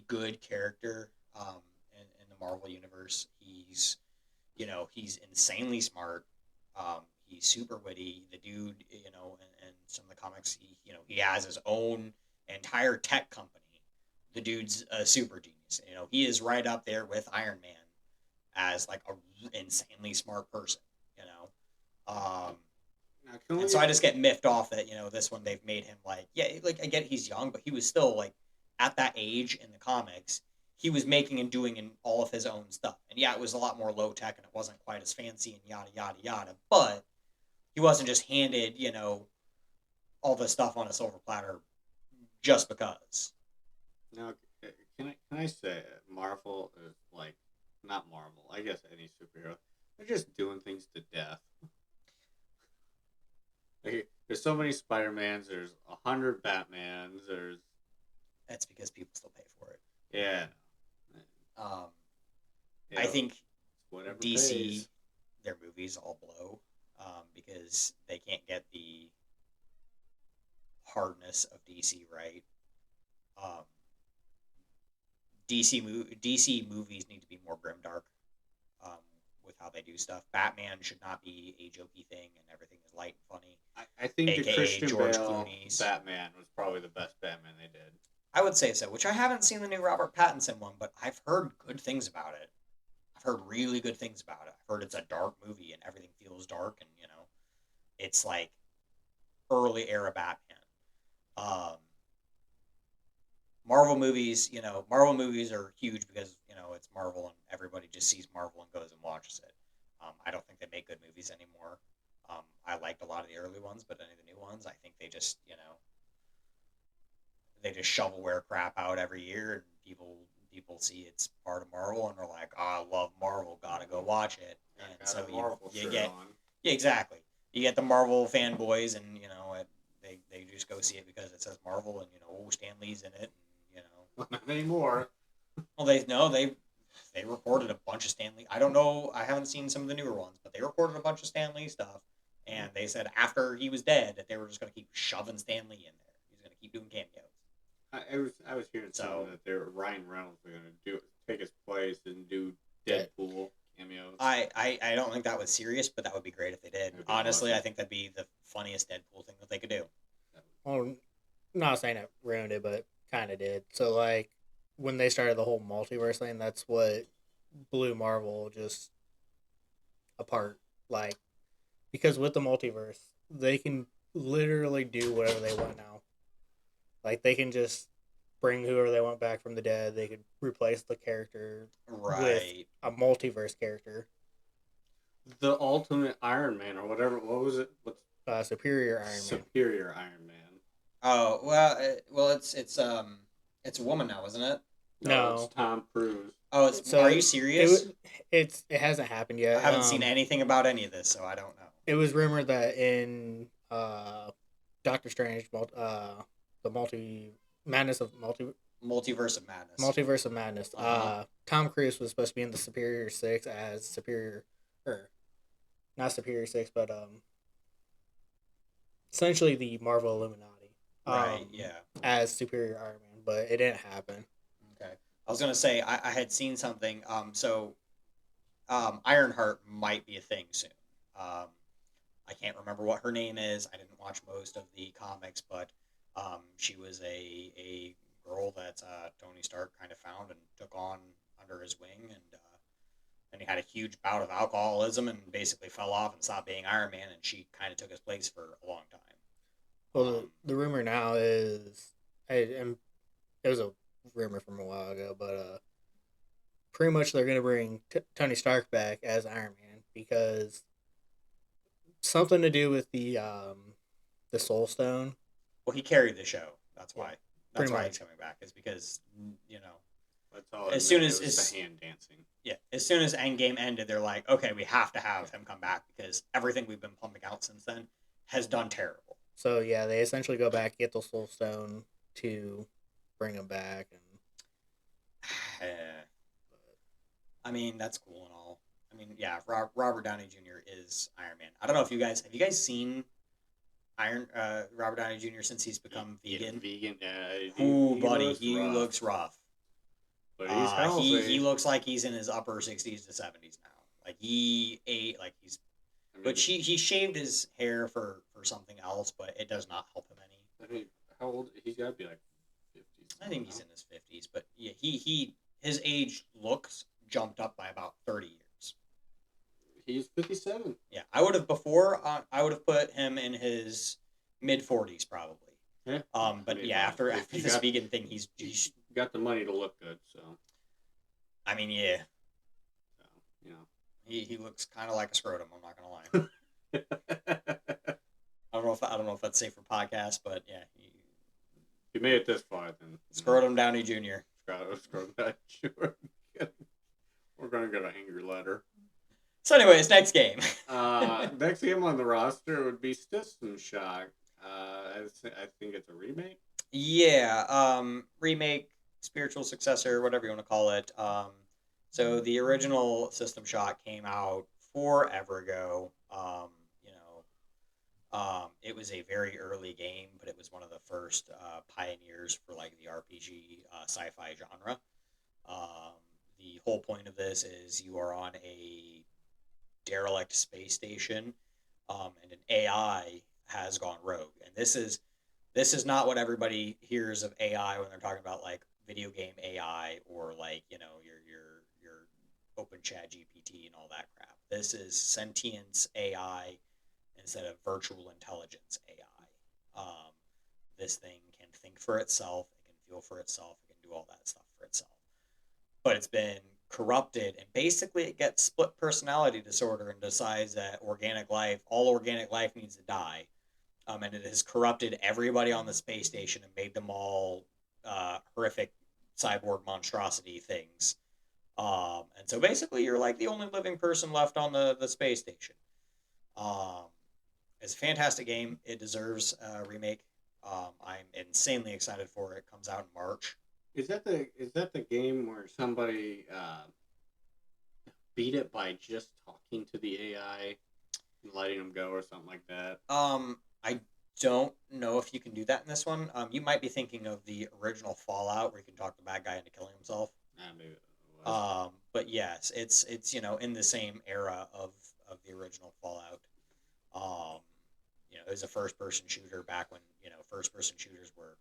good character in the Marvel universe. He's insanely smart. He's super witty. The dude, in some of the comics, he has his own entire tech company. The dude's a super genius. He is right up there with Iron Man as like a insanely smart person. You know, Now, can and we, so I just get miffed off that this one they've made him like, yeah, like I get he's young, but he was still like at that age in the comics. He was making and doing all of his own stuff, and yeah, it was a lot more low tech and it wasn't quite as fancy and yada yada yada. But he wasn't just handed all the stuff on a silver platter just because. now, can I say Marvel is like not Marvel? I guess any superhero. They're just doing things to death. Like, there's so many Spider-Mans. There's 100 Batmans. There's That's because people still pay for it. yeah. Um, Yeah, I think whatever DC pays. their movies all blow because they can't get the hardness of DC right. Um, DC movies need to be more grimdark um, with how they do stuff. Batman should not be a jokey thing and everything is light and funny. I think the AKA Christian George Bale Clooney's. Batman was probably the best Batman they did. I would say so, which I haven't seen the new Robert Pattinson one, but I've heard good things about it. I've heard really good things about it. I've heard it's a dark movie and everything feels dark and it's like early era Batman. Um, Marvel movies are huge because it's Marvel and everybody just sees Marvel and goes and watches it. I don't think they make good movies anymore. I liked a lot of the early ones, but any of the new ones, I think they just shovelware crap out every year, and people see it's part of Marvel and they're like, oh, I love Marvel, gotta go watch it. And Got so a Marvel you shirt get on. yeah, exactly. You get the Marvel fanboys, and they just go see it because it says Marvel, and Stan Lee's in it, and Not anymore. well, they recorded a bunch of Stan Lee. I don't know. I haven't seen some of the newer ones, but they recorded a bunch of Stan Lee stuff, and they said after he was dead that they were just going to keep shoving Stan Lee in there. He's going to keep doing cameos. I was hearing something that Ryan Reynolds was gonna take his place and do Deadpool cameos. I don't think that was serious, but that would be great if they did. That'd be Honestly, awesome. I think that'd be the funniest Deadpool thing that they could do. Well, not saying it ruined it, but kind of did. So, like, when they started the whole multiverse thing, that's what blew Marvel just apart. Like, because with the multiverse, they can literally do whatever they want now. Like, they can just bring whoever they want back from the dead. They could replace the character with Right. a multiverse character, The Ultimate Iron Man or whatever. What was it? What's superior Iron Man. Superior Iron Man? Oh well, it's a woman now, isn't it? No. It's Tom Cruise. Oh, So are you serious? It hasn't happened yet. I haven't seen anything about any of this, so I don't know. It was rumored that in Doctor Strange, the Multiverse of Madness. multiverse of madness. Uh-huh. Tom Cruise was supposed to be in the Superior Six as superior, or not Superior Six, but essentially the Marvel Illuminati. Right. Yeah. As Superior Iron Man, but it didn't happen. Okay. I was gonna say I had seen something. Ironheart might be a thing soon. I can't remember what her name is. I didn't watch most of the comics, but She was a girl that Tony Stark kind of found and took on under his wing, and he had a huge bout of alcoholism and basically fell off and stopped being Iron Man, and she kind of took his place for a long time. Well, the rumor now is, and it was a rumor from a while ago, but pretty much they're going to bring Tony Stark back as Iron Man because something to do with the Soul Stone. Well, he carried the show. That's why. That's Pretty why much. he's coming back. Is because That's all. As soon it as- was as- the hand dancing. as soon as Endgame ended, they're like, okay, we have to have him come back because everything we've been pumping out since then has done terrible. So yeah, they essentially go back, get the Soul Stone to bring him back, and I mean, that's cool and all. I mean, yeah, Robert Downey Jr. is Iron Man. I don't know if you guys have you guys seen Robert Downey Jr. since he's become vegan. Yeah, vegan. Ooh, buddy, looks he rough, looks rough. But he's healthy. He looks like he's in his upper 60s to 70s now. Like he ate like he's. I mean, But he shaved his hair for something else, but it does not help him any. I mean, how old? He's got to be like 50s. I think he's in his 50s, but yeah, his age looks jumped up by about 30 years. He's 57. Yeah, I would have put him in his mid 40s probably. Yeah. But I mean, yeah, after if you this got- vegan thing, he's Got the money to look good, so I mean, yeah, you he looks kind of like a scrotum. I'm not gonna lie. know. I don't know if that's safe for podcast, but yeah, If you made it this far, then Scrotum Downey Jr. Scrotum that sure. We're gonna get an angry letter. So, anyways, next game. Next game on the roster would be System Shock. I think it's a remake. Yeah, remake, spiritual successor, whatever you want to call it. So the original System Shock came out forever ago. It was a very early game, but it was one of the first pioneers for like the RPG sci-fi genre. The whole point of this is you are on a derelict space station, and an AI has gone rogue, and this is not what everybody hears of AI when they're talking about like video game AI or like your Open Chat GPT and all that crap. This is sentience AI instead of virtual intelligence AI. This thing can think for itself, it can feel for itself, it can do all that stuff for itself. But it's been corrupted, and basically it gets split personality disorder and decides that all organic life needs to die. And it has corrupted everybody on the space station and made them all horrific cyborg monstrosity things. And so basically you're like the only living person left on the space station. It's a fantastic game. It deserves a remake. I'm insanely excited for it. It comes out in March. Is that the game where somebody beat it by just talking to the AI and letting them go or something like that? I don't know if you can do that in this one. You might be thinking of the original Fallout where you can talk the bad guy into killing himself. Maybe it was. But yes, it's in the same era of the original Fallout. It was a first person shooter back when first person shooters were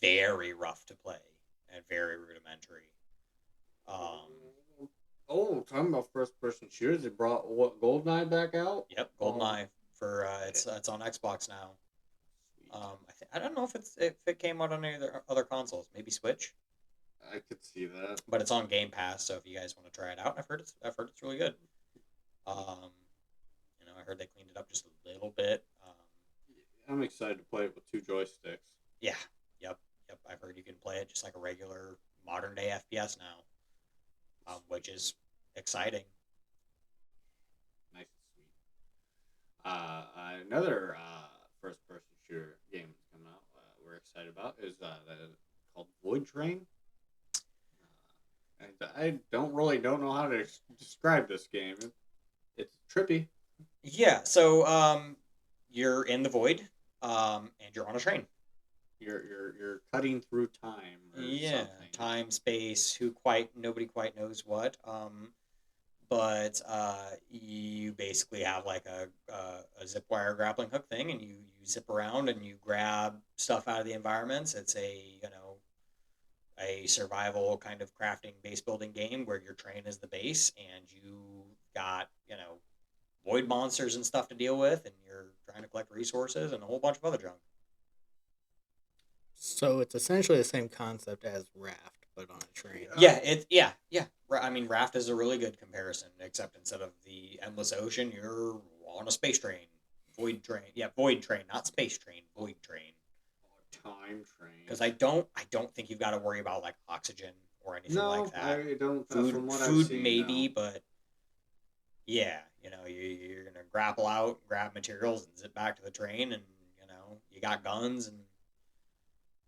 very rough to play and very rudimentary. Talking about first person shooters, they brought GoldenEye back out? Yep, GoldenEye for it's on Xbox now. I don't know if it came out on any other consoles, maybe Switch, I could see that. but it's on Game Pass. So if you guys want to try it out, I've heard it's really good. I heard they cleaned it up just a little bit. I'm excited to play it with 2 joysticks. Yeah, yep. I've heard you can play it just like a regular modern day FPS now, which is exciting. Nice and sweet. Another first-person shooter game that's coming out we're excited about is called Void Train. I don't know how to describe this game. It's trippy. Yeah, so you're in the void, and you're on a train. You're cutting through time. Or Yeah, something. time, space. Nobody quite knows what. but you basically have like a zip wire grappling hook thing, and you zip around and you grab stuff out of the environments. It's a survival kind of crafting base building game where your train is the base, and you got void monsters and stuff to deal with, and you're trying to collect resources and a whole bunch of other junk. So it's essentially the same concept as Raft, but on a train. Yeah. I mean, Raft is a really good comparison, except instead of the endless ocean, you're on a space train, void train. Yeah, void train, not space train, void train. Time train. Because I don't think you've got to worry about like oxygen or anything like that. I don't. Food, from what food I've seen, maybe, no. but yeah, you're gonna grapple out, grab materials, and zip back to the train, and you got guns and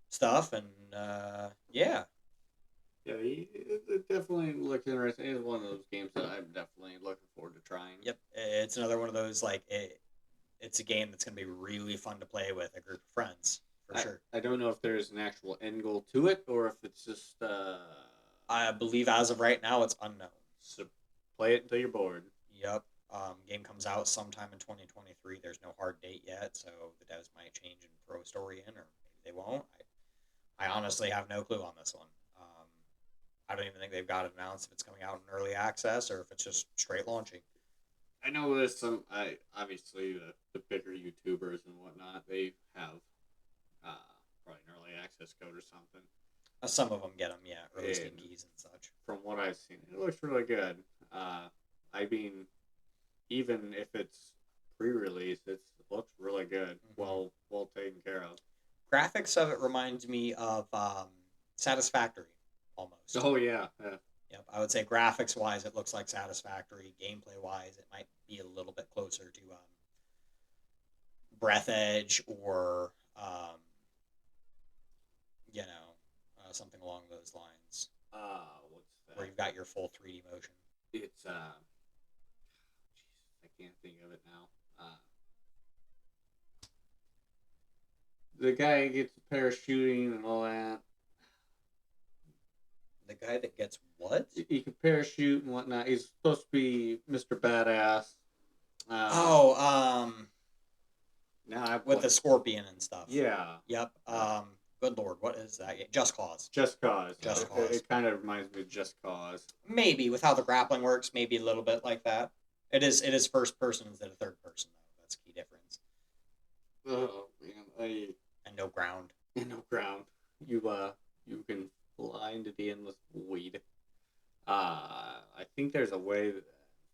stuff, and yeah. Yeah, it definitely looks interesting. It's one of those games that I'm definitely looking forward to trying. Yep, it's another one of those like it's a game that's gonna be really fun to play with a group of friends for sure. I don't know if there's an actual end goal to it or if it's just I believe as of right now it's unknown. so play it until you're bored. Yep. Game comes out sometime in 2023. There's no hard date yet, so the devs might change and throw a story in, or maybe they won't. I honestly have no clue on this one. I don't even think they've got it announced if it's coming out in early access or if it's just straight launching. I know there's some. Obviously the bigger YouTubers and whatnot, they have probably an early access code or something. Some of them get them, yeah, early Steam And keys and such. From what I've seen, it looks really good. I mean, even if it's pre-release, it looks really good. Mhm. Well taken care of. Graphics of it reminds me of Satisfactory, almost. Oh yeah, yeah. Yep, I would say graphics wise, it looks like Satisfactory. Gameplay wise, it might be a little bit closer to Breath Edge or something along those lines, What's that? where you've got your full 3D motion. It's Jesus, I can't think of it now. The guy gets parachuting and all that. The guy that gets what? He can parachute and whatnot. He's supposed to be Mr. Badass. Now I With the scorpion and stuff. yeah. Yep. Good lord, what is that? Just Cause. Just Cause. Just Cause. It kind of reminds me of Just Cause. Maybe with how the grappling works, maybe a little bit like that. It is first person instead of third person though. That's a key difference. Oh man, And no ground. and no ground. You can fly into the endless void. I think there's a way.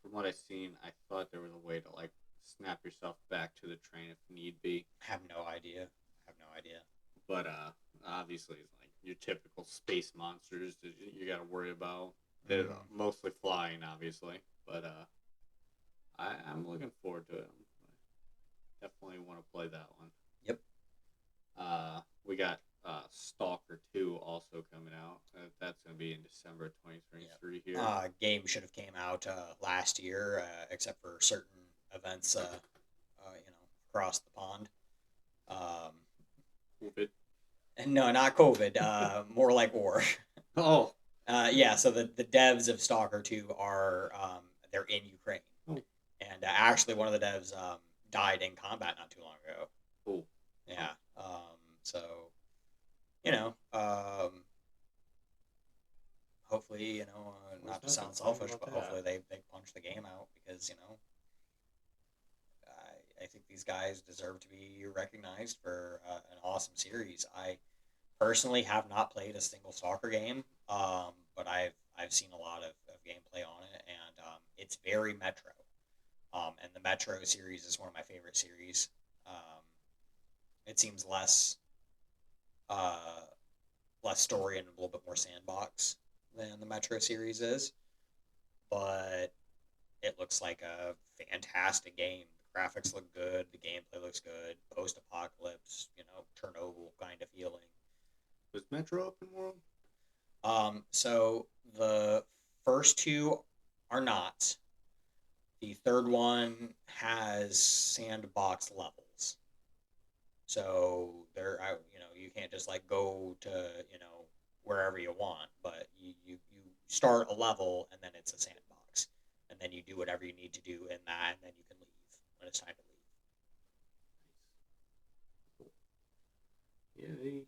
From what I've seen, I thought there was a way to like snap yourself back to the train if need be. I have no idea. But obviously, it's like your typical space monsters that you got to worry about. They're mostly flying, obviously. But I'm looking forward to it. Definitely want to play that one. Yep. We got Stalker 2 also coming out. That's going to be in December 2023 here. Game should have came out last year, except for certain events, across the pond. COVID. No, not COVID. More like war. Oh. Yeah. So the devs of Stalker 2 are they're in Ukraine, and actually one of the devs died in combat not too long ago. Oh. Yeah. So, hopefully, not to sound selfish, but hopefully they punch the game out because I think these guys deserve to be recognized for an awesome series. I personally have not played a single soccer game, but I've seen a lot of gameplay on it, and it's very Metro. And the Metro series is one of my favorite series. It seems less story and a little bit more sandbox than the Metro series is, but it looks like a fantastic game. The graphics look good, the gameplay looks good, post-apocalypse, Chernobyl kind of feeling. Was Metro open world? So the first two are not. The third one has sandbox levels. So you can't just like go to, wherever you want, but you start a level and then it's a sandbox. And then do whatever you need to do in that, and then you can leave when it's time to leave.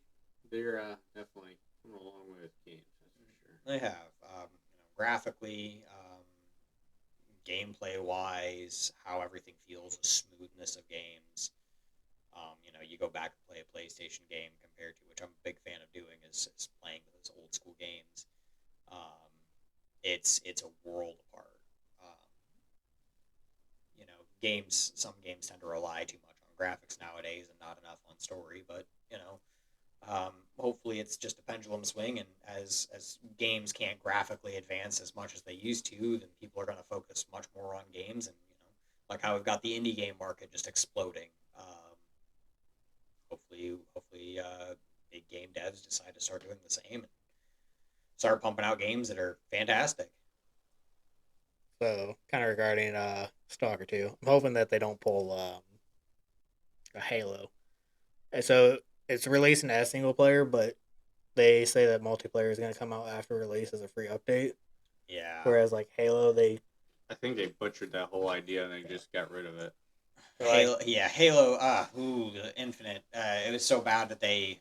They're definitely coming a long way with games. That's for sure. They have, graphically, gameplay wise, how everything feels, the smoothness of games. You go back and play a PlayStation game compared to, which I'm a big fan of doing, is playing those old school games. It's a world apart. Some games tend to rely too much on graphics nowadays and not enough on story, but hopefully it's just a pendulum swing, and as games can't graphically advance as much as they used to, then people are going to focus much more on games, and like how we've got the indie game market just exploding. Hopefully, big game devs decide to start doing the same and start pumping out games that are fantastic. So, kind of regarding Stalker 2, I'm hoping that they don't pull a Halo. And so, it's releasing as single player, but they say that multiplayer is going to come out after release as a free update. Yeah. Whereas, like Halo, I think they butchered that whole idea and they just got rid of it. Halo. The Infinite. It was so bad that they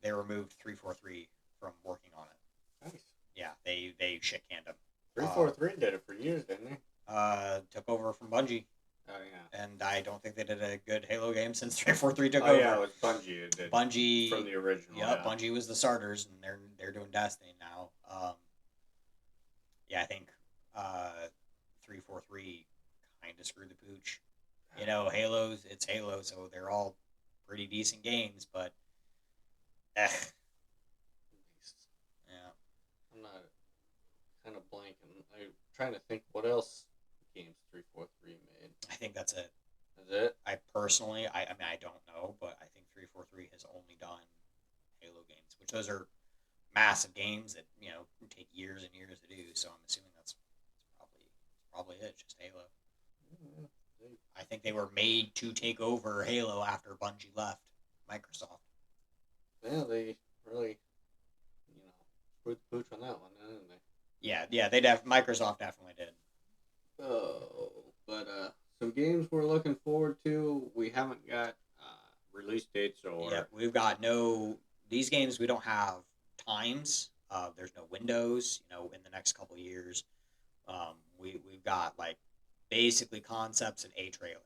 removed 343 from working on it. Nice. Yeah, they shit canned them. 343 did it for years, didn't they? Took over from Bungie. Oh yeah. And I don't think they did a good Halo game since 343 took Oh over. yeah, it was Bungie. It did. Bungie from the original. Yep, Yeah. Bungie was the starters, and they're doing Destiny now. I think 343 kind of screwed the pooch. It's Halo, so they're all pretty decent games, but yeah. I'm not kind of blanking. I'm trying to think what else games 343 made. I think that's it. Is it? I personally, I mean, I don't know, but I think 343 has only done Halo games, which those are massive games that take years and years to do. So I'm assuming that's probably it, just Halo. Yeah. I think they were made to take over Halo after Bungie left Microsoft. Yeah, they really, screwed the pooch on that one, didn't they? Yeah, Microsoft definitely did. Oh, but some games we're looking forward to. We haven't got release dates or. Yep, we've got these games. We don't have times. There's no windows. In the next couple of years, we've got like basically concepts and a trailer.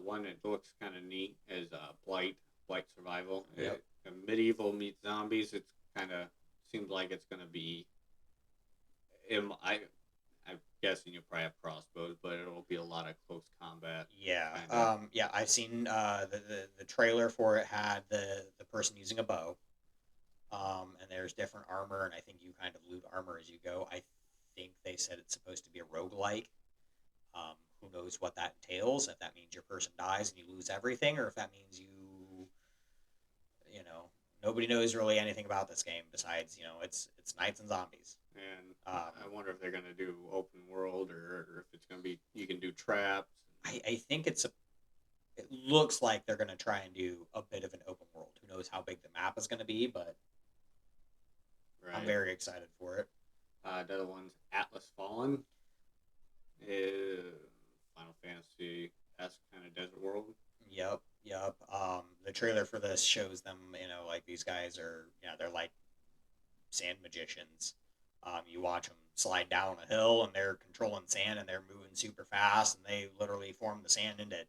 One that looks kind of neat is Blight Survival. Yep. Medieval meets zombies. It's kind of seems like it's going to be. I'm guessing you'll probably have crossbows, but it'll be a lot of close combat. Yeah. Kinda. I've seen the trailer for it had the person using a bow. And there's different armor, and I think you kind of loot armor as you go. I think they said it's supposed to be a roguelike. Who knows what that entails? If that means your person dies and you lose everything, or if that means nobody knows really anything about this game besides it's knights and zombies. And I wonder if they're going to do open world or if it's going to be you can do traps. I think it looks like they're going to try and do a bit of an open world. Who knows how big the map is going to be, but Right. I'm very excited for it. The other one's Atlas Fallen. Final Fantasy esque kind of desert world. Yep. The trailer for this shows them, like these guys are, they're like sand magicians. You watch them slide down a hill and they're controlling sand and they're moving super fast and they literally form the sand into,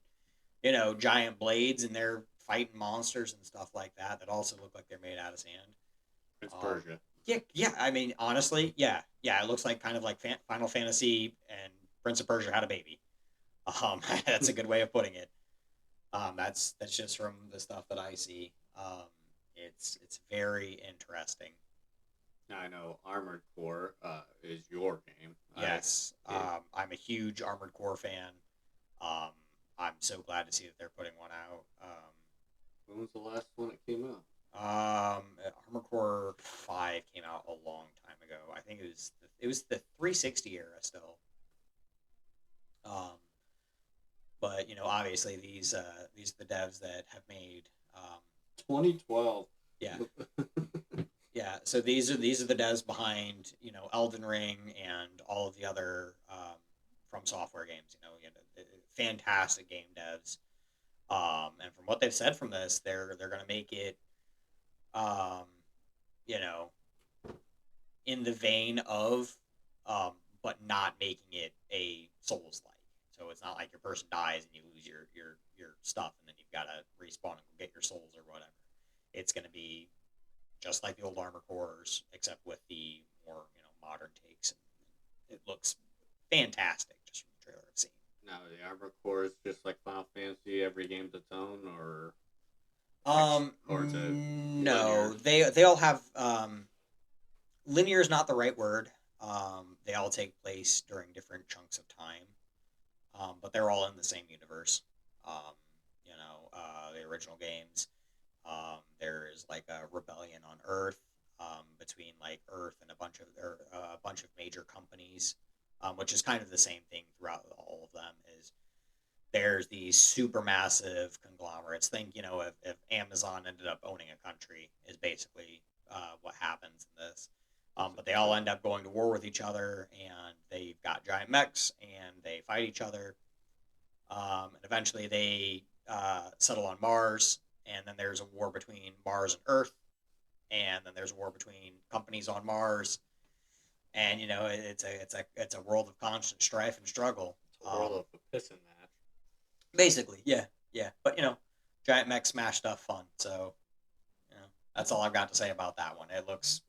giant blades and they're fighting monsters and stuff like that also look like they're made out of sand. Prince Persia. Yeah. I mean, honestly, yeah. It looks like kind of like Final Fantasy and Prince of Persia had a baby. That's a good way of putting it. That's just from the stuff that I see. It's very interesting. Now I know Armored Core is your game. Yes, I'm a huge Armored Core fan. I'm so glad to see that they're putting one out. When was the last one that came out? Armored Core 5 came out a long time ago. I think it was the 360 era still. But obviously these are the devs that have made 2012. Yeah. Yeah, so these are the devs behind Elden Ring and all of the other From Software games. Fantastic game devs. And from what they've said from this, they're going to make it, um, you know, in the vein of, but not making it a Souls like. So it's not like your person dies and you lose your stuff and then you've got to respawn and get your souls or whatever. It's going to be just like the old Armor Cores, except with the more modern takes. And it looks fantastic just from the trailer I've seen. Now the Armor Core is just like Final Fantasy. Every game's its own, or or is it No, linear? they all have linear is not the right word. They all take place during different chunks of time, but they're all in the same universe. Um, the original games. There is like a rebellion on Earth between like Earth and a bunch of major companies, which is kind of the same thing throughout all of them. Is there's these super massive conglomerates. Think if Amazon ended up owning a country is basically what happens in this. But they all end up going to war with each other, and they've got giant mechs, and they fight each other. And eventually they settle on Mars, and then there's a war between Mars and Earth, and then there's a war between companies on Mars, and it's a world of constant strife and struggle. It's a world of a pissing match. Basically, yeah, yeah. But giant mech smash stuff fun. So that's all I've got to say about that one. It looks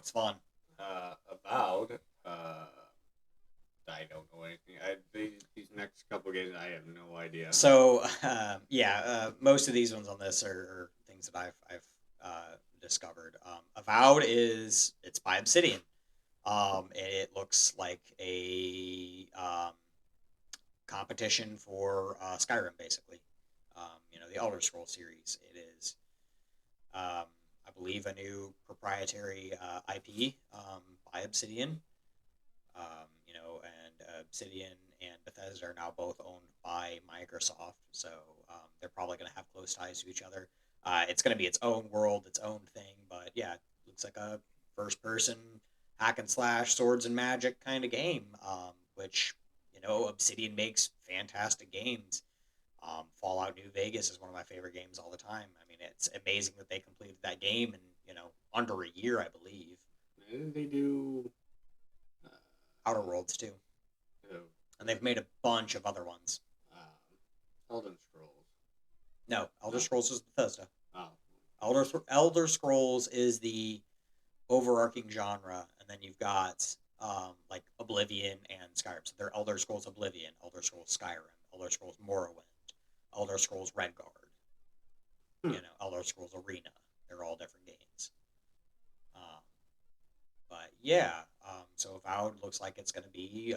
fun. Avowed. I don't know anything. These next couple games, I have no idea. So most of these ones on this are things that I've discovered. Avowed it's by Obsidian. It looks like a competition for Skyrim, basically. The Elder Scrolls series. It is, I believe, a new proprietary IP by Obsidian. And Obsidian and Bethesda are now both owned by Microsoft, so they're probably going to have close ties to each other. It's going to be its own world, its own thing, but yeah, it looks like a first-person hack and slash, swords and magic kind of game, which Obsidian makes fantastic games. Fallout New Vegas is one of my favorite games all the time. I mean, it's amazing that they completed that game in under a year, I believe. Didn't they do Outer Worlds too, and they've made a bunch of other ones. Elden Scrolls? No, Elder Scrolls is Bethesda. Oh, Elder Scrolls is the overarching genre, and then you've got like Oblivion and Skyrim. So they're Elder Scrolls Oblivion, Elder Scrolls Skyrim, Elder Scrolls Morrowind, Elder Scrolls Redguard, Elder Scrolls Arena. They're all different games. But yeah, so Avowed looks like it's going to be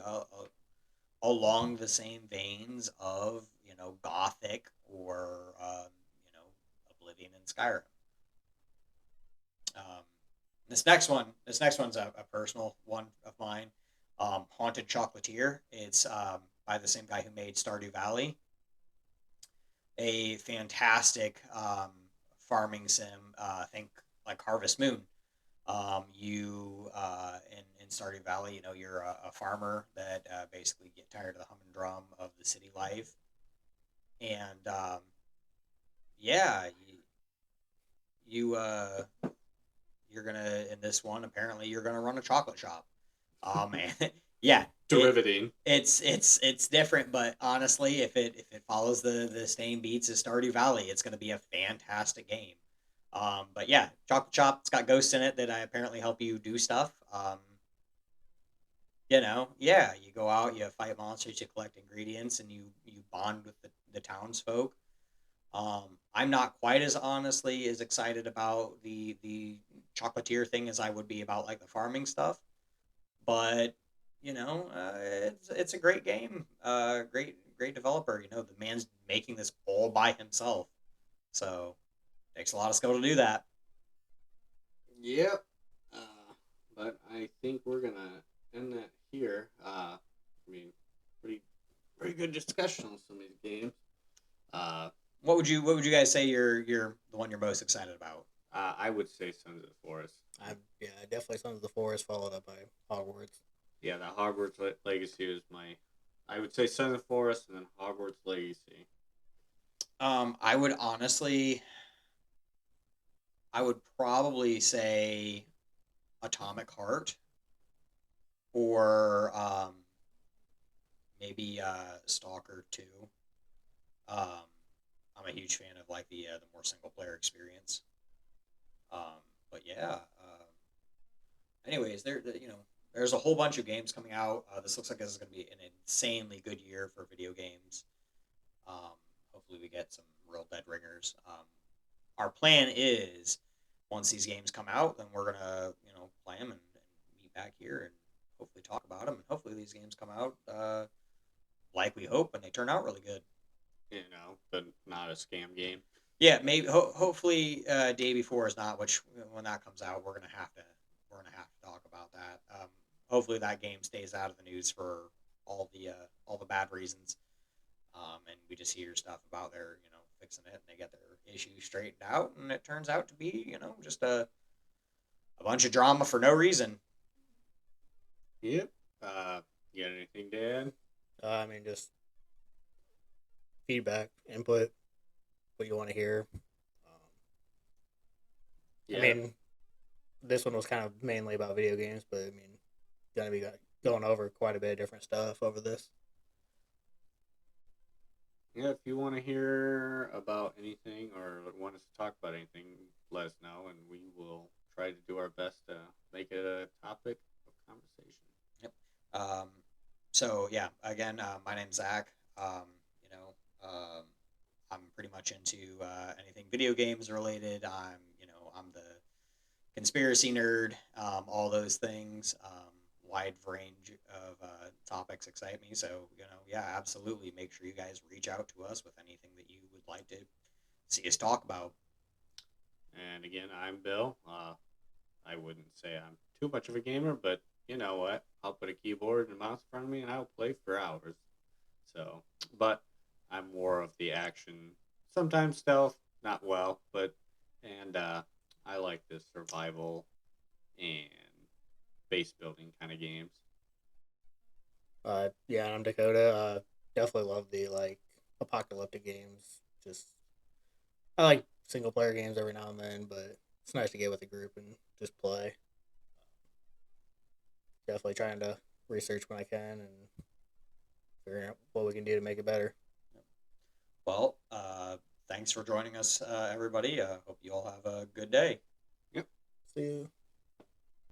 along the same veins of Gothic or Oblivion and Skyrim. This next one's a personal one of mine. Haunted Chocolatier. It's by the same guy who made Stardew Valley. A fantastic farming sim. Think like Harvest Moon. You in Stardew Valley, you're a farmer that basically get tired of the hummin' drum of the city life, and yeah, you're gonna in this one. Apparently, you're gonna run a chocolate shop. And yeah, derivative. It's different, but honestly, if it follows the same beats as Stardew Valley, it's gonna be a fantastic game. But yeah, Chocolate Shop. It's got ghosts in it that I apparently help you do stuff. Yeah, you go out, you fight monsters, you collect ingredients, and you bond with the townsfolk. I'm not quite as honestly as excited about the chocolatier thing as I would be about like the farming stuff, but it's a great game. Great developer. The man's making this all by himself, so takes a lot of skill to do that. Yep. But I think we're gonna end that here. I mean, pretty good discussion on some of these games. What would you guys say you're the one you're most excited about? I would say Sons of the Forest. I definitely Sons of the Forest, followed up by Hogwarts. Yeah, the Hogwarts Legacy is my. I would say Sons of the Forest and then Hogwarts Legacy. I would honestly, I would probably say Atomic Heart or maybe Stalker 2. Um, I'm a huge fan of like the more single player experience. But yeah. Anyways, there's a whole bunch of games coming out. This looks like this is going to be an insanely good year for video games. Um, Hopefully, we get some real dead ringers. Our plan is once these games come out, then we're gonna play them and meet back here and hopefully talk about them. And hopefully, these games come out like we hope, and they turn out really good. But not a scam game. Yeah, maybe hopefully day before is not. Which when that comes out, we're gonna have to talk about that. Hopefully, that game stays out of the news for all the bad reasons. And we just hear stuff about their fixing it, and they get their issues straightened out, and it turns out to be just a bunch of drama for no reason. Yep. You got anything to add? I mean, just feedback, input, what you want to hear. Yeah. I mean, this one was kind of mainly about video games, but I mean, gonna be going over quite a bit of different stuff over this. Yeah, if you want to hear about anything or want us to talk about anything, let us know, and we will try to do our best to make it a topic of conversation. Yep. So yeah, again, my name's Zach. I'm pretty much into anything video games related. I'm the conspiracy nerd. All those things. Wide range of topics excite me. So yeah, absolutely. Make sure you guys reach out to us with anything that you would like to see us talk about. And again, I'm Bill. I wouldn't say I'm too much of a gamer, but you know what? I'll put a keyboard and a mouse in front of me, and I'll play for hours. So, but I'm more of the action, sometimes stealth, not well, and I like the survival and base building kind of games. Yeah, I'm Dakota. Definitely love the apocalyptic games. Just I like single player games every now and then, but it's nice to get with a group and just play. Definitely trying to research when I can and figuring out what we can do to make it better. Well, thanks for joining us, everybody. Hope you all have a good day. Yep. See you.